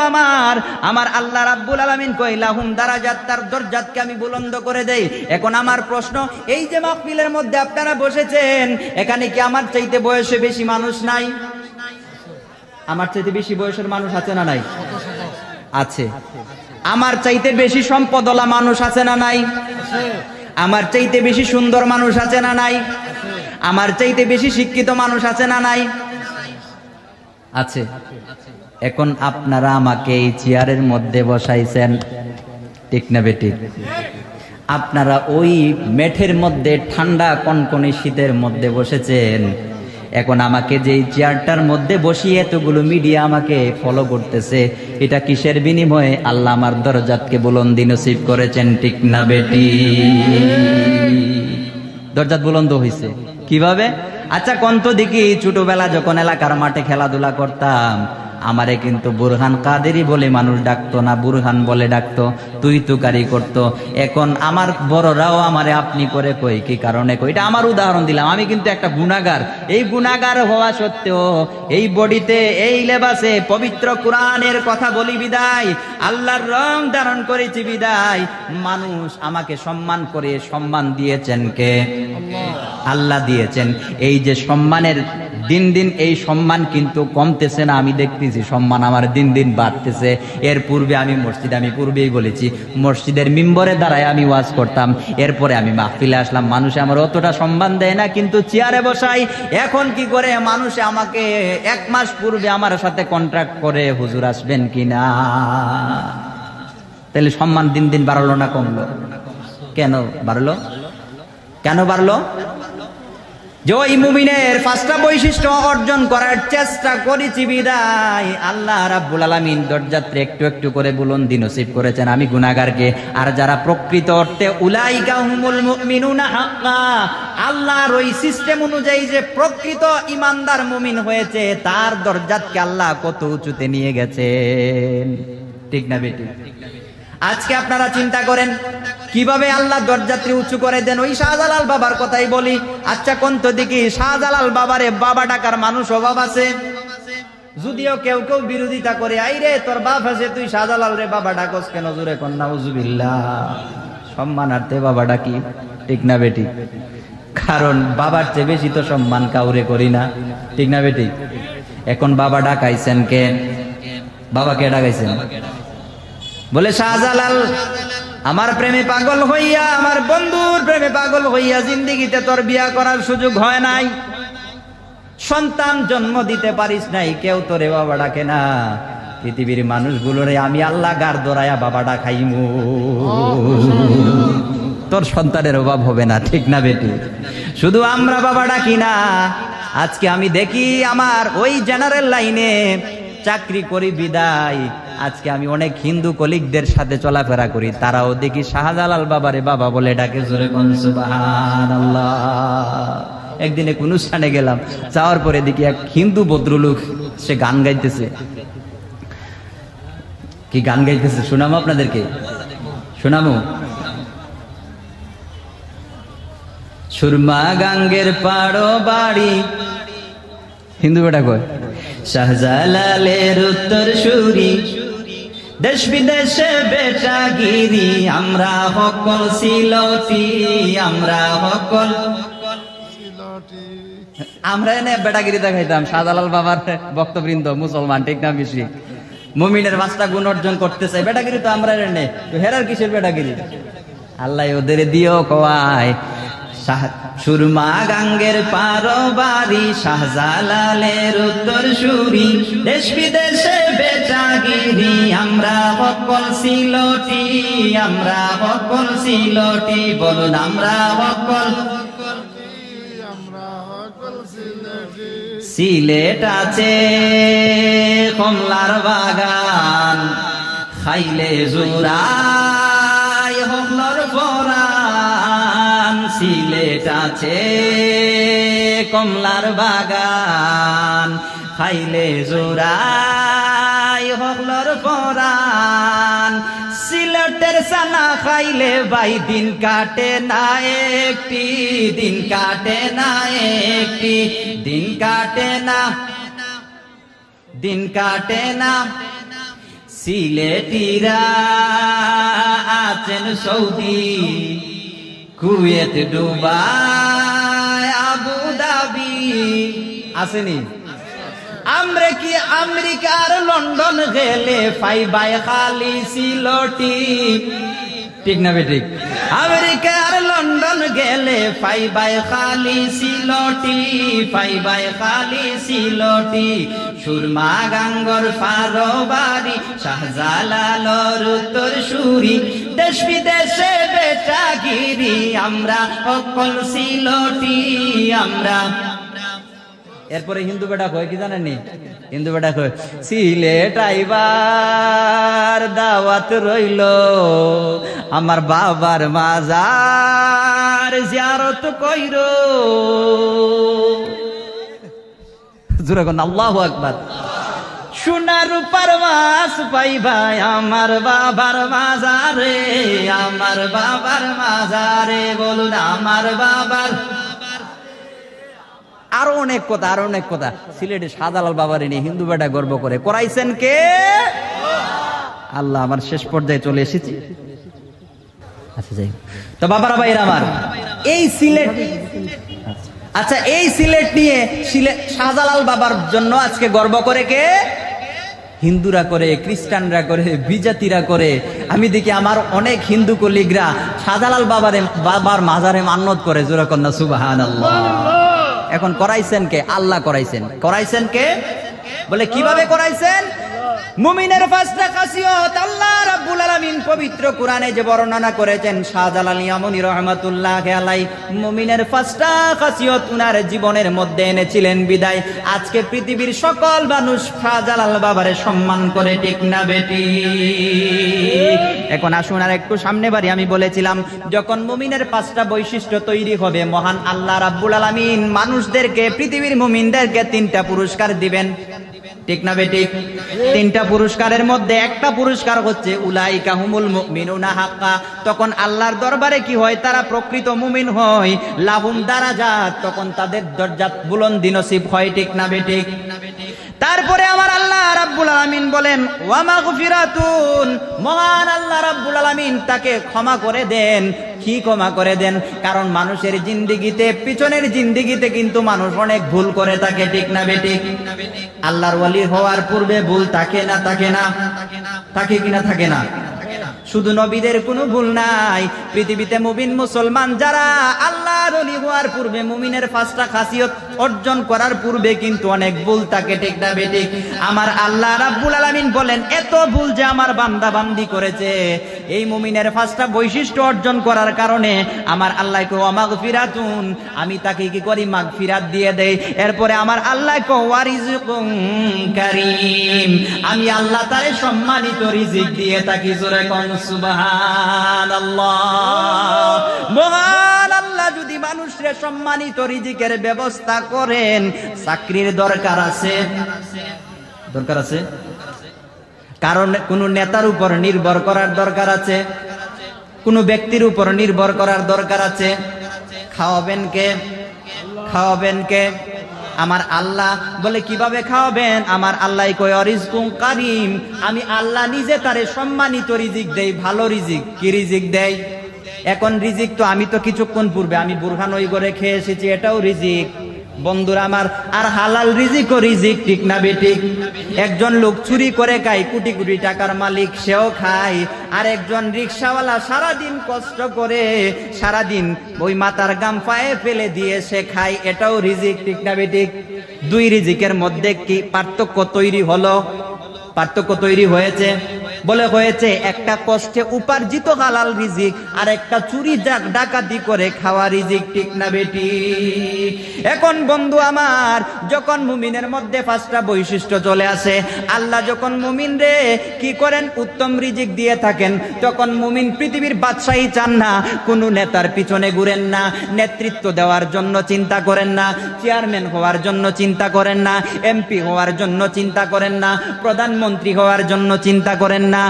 আমার আল্লাহ রাব্বুল আলামিন কই লাহুম দারাজাত, তার দরজাতকে আমি বুলন্দ করে দেই। এখন আমার প্রশ্ন, এই যে মাহফিলের মধ্যে আপনারা বসেছেন এখানে কি আমার চাইতে বয়সে বেশি মানুষ নাই? আমার চাইতে বেশি বয়সের মানুষ আছে না নাই? আছে। আমার চাইতে বেশি সম্পদওয়ালা মানুষ আছে না নাই? আমার চাইতে বেশি সুন্দর মানুষ আছে না নাই? আমার চাইতে বেশি শিক্ষিত মানুষ আছে না নাই? আছে। এখন আপনারা আমাকে এই চেয়ারের মধ্যে বসাইছেন, ঠিক না বেঠিক? আপনারা ওই মেঠের মধ্যে ঠান্ডা কনকনে শীতের মধ্যে বসেছেন। এখন আমাকে যে চেয়ারটার মধ্যে বসিয়ে এতগুলো মিডিয়া আমাকে ফলো করতেছে, এটা কিসের বিনিময়ে? আল্লাহ আমার দরজাতকে বুলন্দি নসিব করেছেন, ঠিক না বেটি? দরজাত বুলন্দ হইছে কিভাবে? আচ্ছা কন্ত দেখি, ছোটবেলা যখন এলাকার মাঠে খেলাধুলা করতাম আমারে কিন্তু বুরহান কাদেরি বলে মানুষ ডাকতো না, বুরহান বলে ডাকতো, তুই তুকারি করতো। এখন আমার বড়রাও আমারে আপনি করে কই, কি কারণে কই? এটা আমার উদাহরণ দিলাম। আমি কিন্তু একটা গুনাহগার। এই গুনাহগার হওয়া সত্ত্বেও এই বডিতে এই লেবাসে পবিত্র কোরআনের কথা বলি বিদায়, আল্লাহর রং ধারণ করেছি বিদায় মানুষ আমাকে সম্মান করে। সম্মান দিয়েছেন কে? আল্লাহ দিয়েছেন। এই যে সম্মানের দিন দিন এই সম্মান কিন্তু কমতেছে না, আমি দেখতেছি সম্মান আমার দিন দিন বাড়তেছে। এর পূর্বে আমি পূর্বেই বলেছি মসজিদের মিম্বরে দাঁড়ায় আমি ওয়াজ করতাম, এরপরে আমি মাহফিলে আসলাম, মানুষে আমার অতটা সম্মান দেয় না, কিন্তু চেয়ারে বসাই। এখন কি করে মানুষে আমাকে 1 মাস পূর্বে আমার সাথে কন্ট্রাক্ট করে হুজুর আসবেন কিনা। তাহলে সম্মান দিন দিন বাড়লো না কমলো? কেন বাড়লো? কেন বাড়লো? যে ওই মুমিনের 5টা বৈশিষ্ট্য অর্জন করার চেষ্টা করেছি বিদায় আল্লাহ রাব্বুল আলামিন দরজাতে একটু একটু করে বুলন্দি নসিব করেছেন আমি গুনাহগারকে। আর যারা প্রকৃত অর্থে উলাইকা হুমুল মুমিনুনা হাক্কা, আল্লাহর ওই সিস্টেম অনুযায়ী যে প্রকৃত ইমানদার মুমিন হয়েছে তার দরজাতকে আল্লাহ কত উঁচুতে নিয়ে গেছেন, ঠিক না বেটি? আজকে আপনারা চিন্তা করেন কিভাবে আল্লাহ দরজাত্রী উঁচু করে দেন। ওই শাহজালাল বাবার কথাই বলি। আচ্ছা কোন তো দেখি শাহজালাল বাবারে বাবা ডাকার মানুষ অভাব আছে? যদিও কেউ কেউ বিরোধিতা করে, আইরে তোর বাপ আছে তুই শাহজালাল রে বাবা ডাকস কেন? জোরে কোন নাউজুবিল্লাহ। সম্মানার্থে বাবা ডাকি, ঠিক না বেটি? কারণ বাবার চেয়ে বেশি তো সম্মান কাউরে করি না, ঠিক না বেটি? এখন বাবা ডাকাইছেন কে? বাবাকে ডাকাইছেন বলে শাহজালাল আমার প্রেমে পাগল হইয়া, আমার বন্ধুর প্রেমে পাগল হইয়া জিন্দেগিতে তোর বিয়া করার সুযোগ হয় নাই, সন্তান জন্ম দিতে পারিস নাই, কেউ তোরে বাবা ডাকে না। পৃথিবীর মানুষগুলোরে আমি আল্লাহ গার দরায়া বাবা ডাকাইমু, তোর সন্তানের অভাব হবে না, ঠিক না বেটি? শুধু আমরা বাবা ডাকি না, আজকে আমি দেখি আমার ওই জেনারেল লাইনে চাকরি করি বিদায় আজকে আমি অনেক হিন্দু কলিগদের সাথে চলাফেরা করি, তারাও দেখি শাহজালাল বাবারে বাবা বলে ডাকে। জোরে কোন সুবহানাল্লাহ। একদিনে কোন অনুষ্ঠানে গেলাম, যাওয়ার পরে দেখি এক হিন্দু ভদ্রলোক সে গান গাইতেছে। কি গান গাইতেছে শোনামো আপনাদেরকে? শোনামো? সুরমা গাঙ্গের পাড়ো বাড়ি, হিন্দু বেটা কয় শাহজালালের উত্তর সুরি, দেশ বিদেশে বেটাগিরি, আমরা হকল সিলটি, আমরা হকল আমরা এনে বেটাগিরি দেখাইতাম। শাহজালাল বাবার ভক্তবৃন্দ মুসলমান, ঠিক না বেশি? মুমিনের 5টা গুণ অর্জন করতে চাই, বেটাগিরি তো আমরা এনে, তো হেরার কিসের বেটাগিরি? আল্লাহ ওদের দিও কওয়ায়। সুরমা গাঙ্গের পারো বাড়ি, শাহজালালের উত্তর সুরি, দেশ বিদেশে বেটাগিরি, আমরা হকল সিলটি, আমরা হকল সিলটি, বলুন আমরা হকল সিলেট আছে কমলার বাগান, খাইলে জোড়াই হকলর পরাণ। সিলেট আছে কমলার বাগান, খাইলে জোড়াই হকলর পরাণ। সিলেটের সানা খাইলে ভাই দিন কাটে না একটি, দিন কাটে না একটি, দিন কাটে না, দিন কাটে না। সিলেটিরা আছেন সৌদি, কুয়েত, দুবাই, আবুধাবি, আসেনি? আমরা কি আমেরিকার লন্ডন গেলে পাইবাই খালি সিলটি, ঠিক না বেঠিক? আমেরিকার লন্ডন গেলে পাইবাই খালি সিলটি, পাইবাই খালি সিলটি। সুরমা গাঙ্গর ফারবারি, শাহজালালর উত্তর সুরি, দেশ বিদেশে বেটাগিরি, আমরা সকল সিলটি আমরা। এরপরে হিন্দু বেটা কয় কি জানেননি? হিন্দু বেটা কয় সিলেট আইবার দাওয়াত রইল, আমার বাবার মাজার জিয়ারত কইর। জোরে কোন আল্লাহু আকবার। সোনা রূপার মাছ পাইবাই আমার বাবার মাজারে, আমার বাবার মাজারে, বলুন আমার বাবার। আরো অনেক কথা, আরো অনেক কথা। সিলেটে শাহজালাল বাবার নিয়ে হিন্দু বেটা গর্ব করে, করাইছেন কে? আল্লাহ। আমার শেষ পর্যায়ে চলে এসেছি। আচ্ছা যাই তো বাবারা ভাইরা আমার, এই সিলেট, আচ্ছা এই সিলেট নিয়ে শাহজালাল বাবার জন্য আজকে গর্ব করে কে? হিন্দুরা করে, খ্রিস্টানরা করে, বিজাতিরা করে। আমি দেখি আমার অনেক হিন্দু কলিগরা শাহজালাল বাবার মাজারে মান্নত করে। জোরে কন্যা সুবহানাল্লাহ। এখন করাইছেন কে? আল্লাহ করাইছেন। করাইছেন কে? বলে কিভাবে করাইছেন? মুমিনের পাঁচটা খাসিয়ত আল্লাহ রাব্বুল আলামিন পবিত্র কোরআনে যে বর্ণনা করেছেন, শাহজালাল ইয়ামানী রাহমাতুল্লাহ আলাইহি মুমিনের পাঁচটা খাসিয়ত উনার জীবনের মধ্যে এনেছিলেন বিদায় আজকে পৃথিবীর সকল মানুষ শাহজালাল বাবারে সম্মান করে, ঠিক না বেটি? এখন আসুন আর একটু সামনে বাড়ি। আমি বলেছিলাম যখন মুমিনের পাঁচটা বৈশিষ্ট্য তৈরি হবে, মহান আল্লাহ রাব্বুল আলামিন মানুষদেরকে, পৃথিবীর মুমিনদেরকে 3টা পুরস্কার দিবেন, ঠিক না বেটি? 3টা পুরস্কারের মধ্যে একটা পুরস্কার হচ্ছে উলাইকা হুমুল মুমিনুনা হাক্কা। তখন আল্লাহর দরবারে কি হয়? তারা প্রকৃত মুমিন হয়। লাহুম দারাজাত, তখন তাদের দরজাত বুলন্দি নসিব হয়, ঠিক না বেটি? তারপরে আমার আল্লাহ রাব্বুল আলামিন বলেন ওয়া মাগফিরাতুন, মহান আল্লাহ রাব্বুল আলামিন তাকে ক্ষমা করে দেন। কি ক্ষমা করে দেন? কারণ মানুষের জিন্দেগিতে, পিছনের জিন্দেগিতে কিন্তু মানুষ অনেক ভুল করে থাকে, ঠিক না বেটি? আল্লাহর ওয়ালি হওয়ার পূর্বে ভুল থাকে না? থাকে না? থাকে কিনা? থাকে না? শুধু নবীদের কোনো ভুল নাই। পৃথিবীতে মুমিন মুসলমান যারা আল্লাহর ওলি হওয়ার পূর্বে, মুমিনের 5টা খাসিয়ত অর্জন করার পূর্বে কিন্তু অনেক ভুল থাকে, ঠিক না বেটি? আমার আল্লাহ রাব্বুল আলামিন বলেন এত ভুল যে আমার বান্দা বান্দি করেছে, এই মুমিনের 5টা বৈশিষ্ট্য অর্জন করার কারণে আমার আল্লাহ কো মাগফিরাতুন, আমি তাকে কি করি? মাগফিরাত দিয়ে দেই। এরপরে আমার আল্লাহ কো ওয়ারিজকুম কারীম, আমি আল্লাহ তারে সম্মানিত রিজিক দিয়ে থাকি। জোরে কোন সুবহানাল্লাহ। মহান আল্লাহ যদি মানুষের সম্মানিত রিজিকের ব্যবস্থা করেন, চাকরির দরকার আছে? দরকার আছে? কারণ কোন নেতার উপর নির্ভর করার দরকার আছে? কোন ব্যক্তির উপর নির্ভর করার দরকার আছে? খাওয়াবেন কে? খাওয়াবেন কে? আমার আল্লাহ। বলে কিভাবে খাওয়াবেন? আমার আল্লাহ কয় রিজকুম কারীম, আমি আল্লাহ নিজে তারে সম্মানিত রিজিক দেই, ভালো রিজিক। কি রিজিক দেই? এখন রিজিক তো আমি তো কিছুক্ষণ পূর্বে আমি বুরহান ওই করে খেয়ে এসেছি, এটাও রিজিক বন্ধুরা আমার। আর হালাল রিজিকও রিজিক, ঠিক না বেটি? একজন লোক চুরি করে খায়, কোটি কোটি টাকার মালিক, সেও খায়। আর একজন রিকশাওয়ালা সারাদিন কষ্ট করে, সারাদিন ওই মাথার গাম পায়ে ফেলে দিয়ে সে খায়, এটাও রিজিক, ঠিক না বেটি? দুই রিজিকের মধ্যে কি পার্থক্য তৈরি হলো? পার্থক্য তৈরি হয়েছে? বলে হয়েছে একটা কষ্টে উপার্জিত হালাল রিজিক আর একটা চুরি ডাকাতি করে খাওয়া রিজিক, ঠিক না বেটি? এখন বন্ধু আমার, যখন মুমিনের মধ্যে 5টা বৈশিষ্ট্য চলে আসে, আল্লাহ যখন মুমিন রে কি করেন উত্তম রিজিক দিয়ে থাকেন, তখন মুমিন পৃথিবীর বাদশাহী চান না, কোন নেতার পিছনে ঘুরেন না, নেতৃত্ব দেওয়ার জন্য চিন্তা করেন না, চেয়ারম্যান হওয়ার জন্য চিন্তা করেন না, এমপি হওয়ার জন্য চিন্তা করেন না, প্রধানমন্ত্রী হওয়ার জন্য চিন্তা করেন না,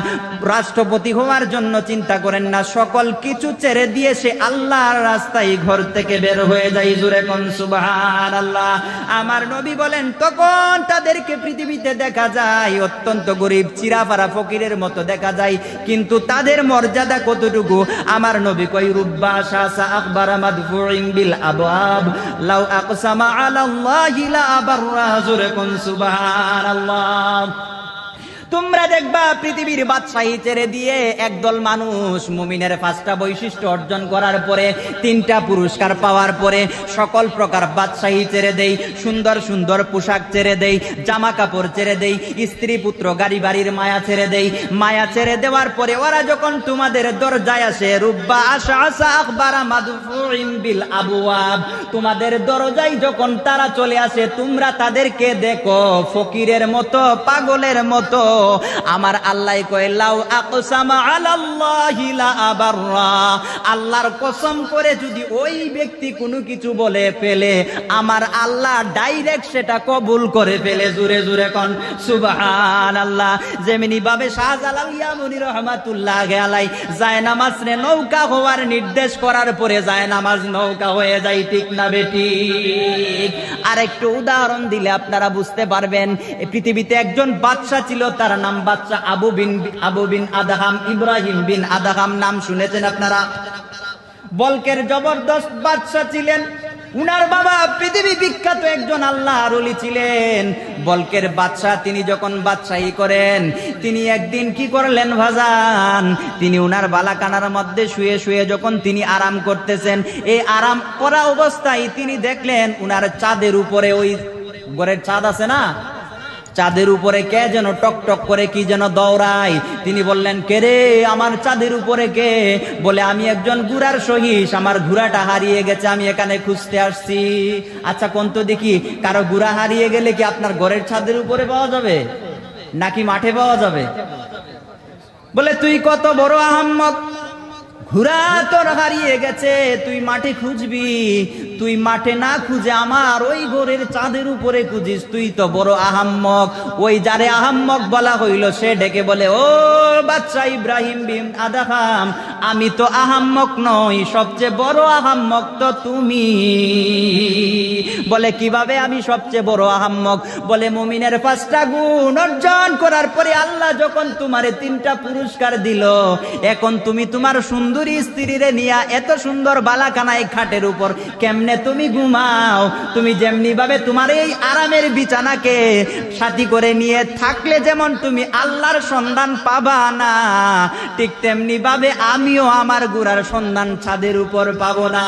রাষ্ট্রপতি হওয়ার জন্য চিন্তা করেন না, সকল কিছু ছেড়ে দিয়ে সে আল্লাহর রাস্তায় ঘর থেকে বের হয়ে যায়। জোরে কোন সুবহানাল্লাহ। আমার নবী বলেন তখন তাদেরকে পৃথিবীতে দেখা যায় অত্যন্ত গরিব চিরাফারা ফকিরের মতো দেখা যায়, কিন্তু তাদের মর্যাদা কতটুকু? আমার নবী কই রুব্বা শাসা আকবার মাদফুইন বিল আবওয়াব লাউ আকসামা আলাল্লাহি লা আবাররা। জোরে কোন সুবহানাল্লাহ। তোমরা দেখবা পৃথিবীর বাদশাহী ছেড়ে দিয়ে একদল মানুষ মুমিনের 5টা বৈশিষ্ট্য অর্জন করার পরে, 3টা পুরস্কার পাওয়ার পরে সকল প্রকার বাদশাহী ছেড়ে দেই, সুন্দর সুন্দর পোশাক ছেড়ে দেই, জামা কাপড় ছেড়ে দেই, স্ত্রী পুত্র গাড়ি বাড়ির মায়া ছেড়ে দেই। মায়া ছেড়ে দেওয়ার পরে ওরা যখন তোমাদের দরজায় আসে, রুব্বা আশআসা আকবারা মাদফুইন বিল আবওয়াব, তোমাদের দরজায় যখন তারা চলে আসে, তোমরা তাদেরকে দেখো ফকিরের মতো, পাগলের মতো। আমার আল্লাহ কয় লাউ আকসামা আলাল্লাহি লা আবাররা, আল্লাহর কসম করে যদি ওই ব্যক্তি কোনো কিছু বলে ফেলে, আমার আল্লাহ ডাইরেক্ট সেটা কবুল করে ফেলে। জোরে জোরে কোন সুবহানাল্লাহ। যেমনি ভাবে শাহজালাল ইয়ামুনি রাহমাতুল্লাহি আলাইহি জায়নামাজ রে নৌকা হওয়ার নির্দেশ করার পরে জায়নামাজ নৌকা হয়ে যায়, ঠিক না বেটি? আরেকটু উদাহরণ দিলে আপনারা বুঝতে পারবেন। পৃথিবীতে একজন বাদশা ছিল, তার নাম বাদশা আবু বিন আদহাম, ইব্রাহিম বিন আদহাম নাম শুনেছেন আপনারা? বলকের জবরদস্ত বাদশা ছিলেন। উনার বাবা পৃথিবী বিখ্যাত একজন আল্লাহর ওলি ছিলেন। বলকের বাদশা তিনি যখন বাদশাহী করেন, তিনি একদিন কি করলেন ভাজান, তিনি উনার বালাকানার মধ্যে শুয়ে শুয়ে যখন তিনি আরাম করতেছেন, এই আরাম করা অবস্থায় তিনি দেখলেন উনার চাঁদের উপরে, ওই ঘরের চাঁদ আছে না, চাঁদের উপরে কে যেন টক টক করে কি যেন দৌড়ায়। তিনি বললেন কে রে, আমার চাঁদের উপরে কে? বলে আমি একজন ঘোড়ার সহিস, আমার ঘোড়াটা হারিয়ে গেছে, আমি এখানে খুঁজতে আসছি। আচ্ছা কোন তো দেখি, কারো ঘোড়া হারিয়ে গেলে কি আপনার ঘরের ছাদের উপরে পাওয়া যাবে নাকি মাঠে পাওয়া যাবে? বলে তুই কত বড় আহাম্মক, ঘোড়া তোর হারিয়ে গেছে, তুই মাঠে খুঁজবি? তুই মাঠে না খুঁজে আমার ওই ঘরের চাঁদের উপরে খুঁজিস, তুই তো বড় আহাম্মক। ওই যারে আহাম্মক বলা হইল সে ডেকে বলে, ও বাদশা ইব্রাহিম বিন আদহাম, আমি তো আহাম্মক নই, সবচেয়ে বড় আহাম্মক তো তুমি। বলে কিভাবে আমি সবচেয়ে বড় আহাম্মক? বলে মুমিনের 5টা গুণ অর্জন করার পরে আল্লাহ যখন তোমারে 3টা পুরস্কার দিল, এখন তুমি তোমার সুন্দরী স্ত্রীরে নিয়া এত সুন্দর বালাকানায় খাটের উপর কেমনে তুমি ঘুমাও? তুমি যেমনি ভাবে তোমার এই আরামের বিছানাকে সাথী করে নিয়ে থাকলে যেমন তুমি আল্লাহর সন্ধান পাবা না, ঠিক তেমনি ভাবে আমিও আমার ঘোড়ার সন্ধান ছাদের উপর পাবো না।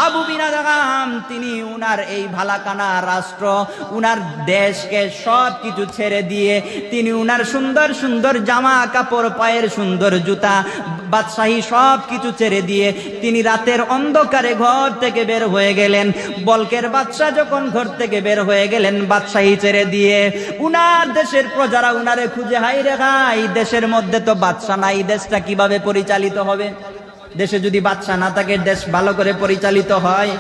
আবু বিন আদহাম তিনি উনার এই ভালাকানা রাষ্ট্র, উনার দেশকে সব কিছু ছেড়ে দিয়ে তিনি উনার সুন্দর সুন্দর জামা কাপড়, পায়ের সুন্দর জুতা, বাদশাহী সব কিছু ছেড়ে দিয়ে তিনি রাতের অন্ধকারে ঘর থেকে বের হয়ে গেলেন। বলকের বাদশা যখন ঘর থেকে বের হয়ে গেলেন বাদশাহী ছেড়ে দিয়ে, উনার দেশের প্রজারা উনারে খুঁজে, হাই রে হাই, দেশের মধ্যে তো বাদশা নাই, দেশটা কিভাবে পরিচালিত হবে? দেশে যদি বাদশা না থাকে দেশ ভালো করে পরিচালিত হয়?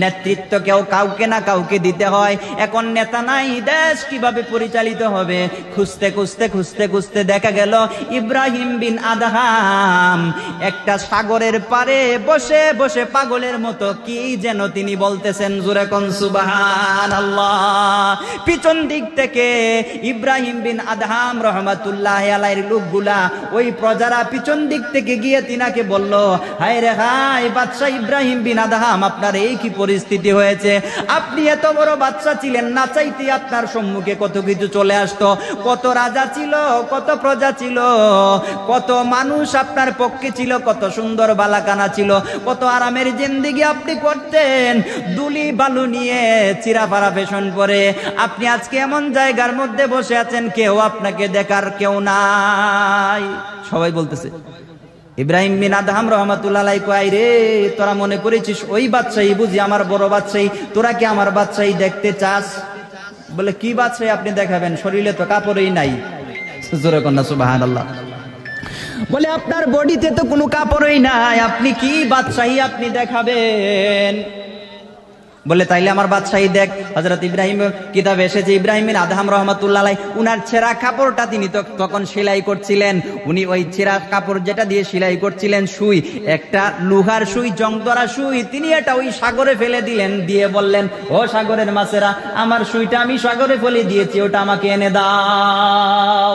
নেতৃত্ব কেউ কাউকে না কাউকে দিতে হয়। এখন নেতা নাই, দেশ কিভাবে পরিচালিত হবে? খুঁজতে খুঁজতে খুঁজতে খুঁজতে দেখা গেল ইব্রাহিম বিন আদহাম একটা সাগরের পারে বসে বসে পাগলের মতো কি যেন তিনি বলতেছেন। জোরে কোন সুবহানাল্লাহ। পিছন দিক থেকে ইব্রাহিম বিন আদহাম রহমাতুল্লাহি আলাইহির লোকগুলা, ওই প্রজারা পিছন দিক থেকে গিয়ে তিনাকে বলল, হায় রে হায় বাদশা ইব্রাহিম বিন আদহাম, আপনার এই কি পরিস্থিতি হয়েছে। আপনি এত বড় বাদশা ছিলেন, না চাইতে আপনার সম্মুখে কত কিছু চলে আসতো, কত রাজা ছিল, কত প্রজা ছিল, কত মানুষ আপনার পক্ষে ছিল, কত সুন্দর বালাকানা ছিল, কত আরামের জিন্দেগি আপনি করতেন। দুলি বালু নিয়ে চিরাফারা ফ্যাশন পরে আপনি আজকে এমন জায়গার মধ্যে বসে আছেন, কেউ আপনাকে দেখার কেউ নাই। সবাই বলতেছে ইব্রাহিম বিন আদহাম রহমাতুল্লাহ আলাইহি কয়, রে তোরা মনে করেছিস ওই বাদশাহী বুঝি আমার বড় বাদশাহী, তোরা কি আমার বাদশাহী দেখতে চাস? বলে কি বাদশাহী আপনি দেখাবেন, শরীরে তো কাপড়ই নাই। জোরে কন্যা সুবহানাল্লাহ। বলে আপনার বডিতে তো কোনো কাপড়ই নাই, আপনি কি বাদশাহী আপনি দেখাবেন? বলে তাইলে আমার বাদশাহী দেখ। হযরত ইব্রাহিম কিতাবে এসেছে, ইব্রাহিম বিন আদহাম রাহমাতুল্লাহ আলাইহি উনার ছেঁড়া কাপড়টা তিনি তখন সেলাই করছিলেন। উনি ওই ছেঁড়া কাপড় যেটা দিয়ে সেলাই করছিলেন, সুই, একটা লোহার সুই, জং ধরা সুই, তিনি এটা ওই সাগরে ফেলে দিলেন, দিয়ে বললেন, ও সাগরের মাছেরা, আমার সুইটা আমি সাগরে ফেলে দিয়েছি, ওটা আমাকে এনে দাও।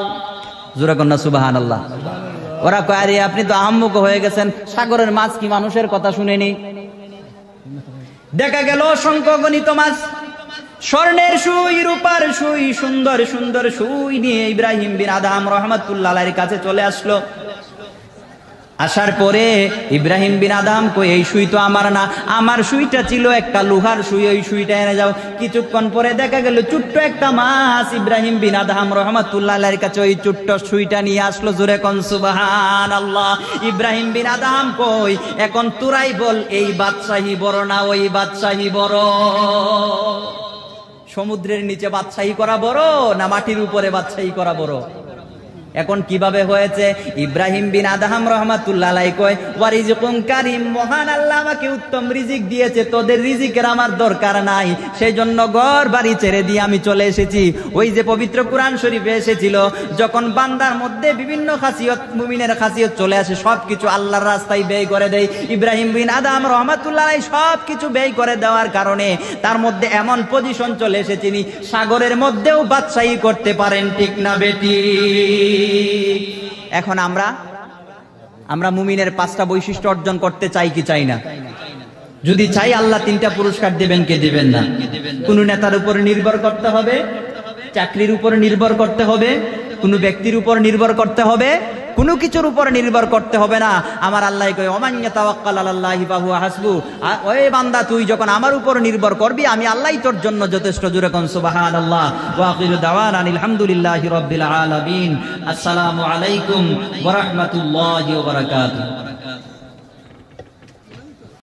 জোরে কন্যা সুবহানাল্লাহ। ওরা কয়, আরে আপনি তো আহম্মক হয়ে গেছেন, সাগরের মাছ কি মানুষের কথা শুনেনি? দেখা গেল অসংখ্য গণিত মাছ, স্বর্ণের সুই, রূপার সুই, সুন্দর সুন্দর সুই নিয়ে ইব্রাহিম বিন আদহাম রহমাতুল্লাহ আলাইহির কাছে চলে আসলো। আসার পরে ইব্রাহিম বিন আদহাম কই, এই সুই তো আমার না, আমার সুইটা ছিল একটা লোহার সুই, ওই সুইটা এনে যাও। কিছুক্ষণ পরে দেখা গেল ছোট্ট একটা মাছ ইব্রাহিম বিন আদহাম রহমাতুল্লাহ আলাইহির কাছে ওই ছোট্ট সুইটা নিয়ে আসলো। জোরে কোন সুবহানাল্লাহ। ইব্রাহিম বিন আদহাম কই, এখন তোরাই বল, এই বাদশাহী বড় না ওই বাদশাহী বড়? সমুদ্রের নিচে বাদশাহী করা বড় না মাটির উপরে বাদশাহী করা বড়? এখন কিভাবে হয়েছে? ইব্রাহিম বিন আদহাম রহমাতুল্লাহ আলাইহি কয়, ওয়ারিজকুম কারীম, মহান আল্লাহ আমাকে উত্তম রিজিক দিয়েছে, তোদের রিজিকের আমার দরকার নাই, সেই জন্য ঘর বাড়ি ছেড়ে দিয়ে আমি চলে এসেছি। ওই যে পবিত্র কুরআন শরীফে এসেছিল, যখন বান্দার মধ্যে বিভিন্ন খাসিয়ত, মুমিনের খাসিয়ত চলে আসে, সবকিছু আল্লাহর রাস্তায় ব্যয় করে দেয়। ইব্রাহিম বিন আদহাম রহমাতুল্লাহ আলাইহি সবকিছু ব্যয় করে দেওয়ার কারণে তার মধ্যে এমন পজিশন চলে এসে তিনি সাগরের মধ্যেও বাদশাহী করতে পারেন, ঠিক না বেটি? এখন আমরা মুমিনের 5টা বৈশিষ্ট্য অর্জন করতে চাই কি চাই না? যদি চাই, আল্লাহ 3টা পুরস্কার দিবেন, কে দিবেন না? কোন নেতার উপর নির্ভর করতে হবে, চাকরির উপর নির্ভর করতে হবে, কোন ব্যক্তির উপর নির্ভর করতে হবে, কোনো কিছুর উপর নির্ভর করতে হবে না। আমার আল্লাহ কয়, ওমান ইয়াতাওয়াক্কাল আলাল্লাহি ফাহুয়া হাসবু, ওই বান্দা তুই যখন আমার উপর নির্ভর করবি, আমি আল্লাহই তোর জন্য যথেষ্ট। জোরে কোন সুবহানাল্লাহ। ওয়া আখিরু দাওয়ানা আলহামদুলিল্লাহি রাব্বিল আলামিন। আসসালামু আলাইকুম ওয়া রাহমাতুল্লাহি ওয়া বারাকাতুহু।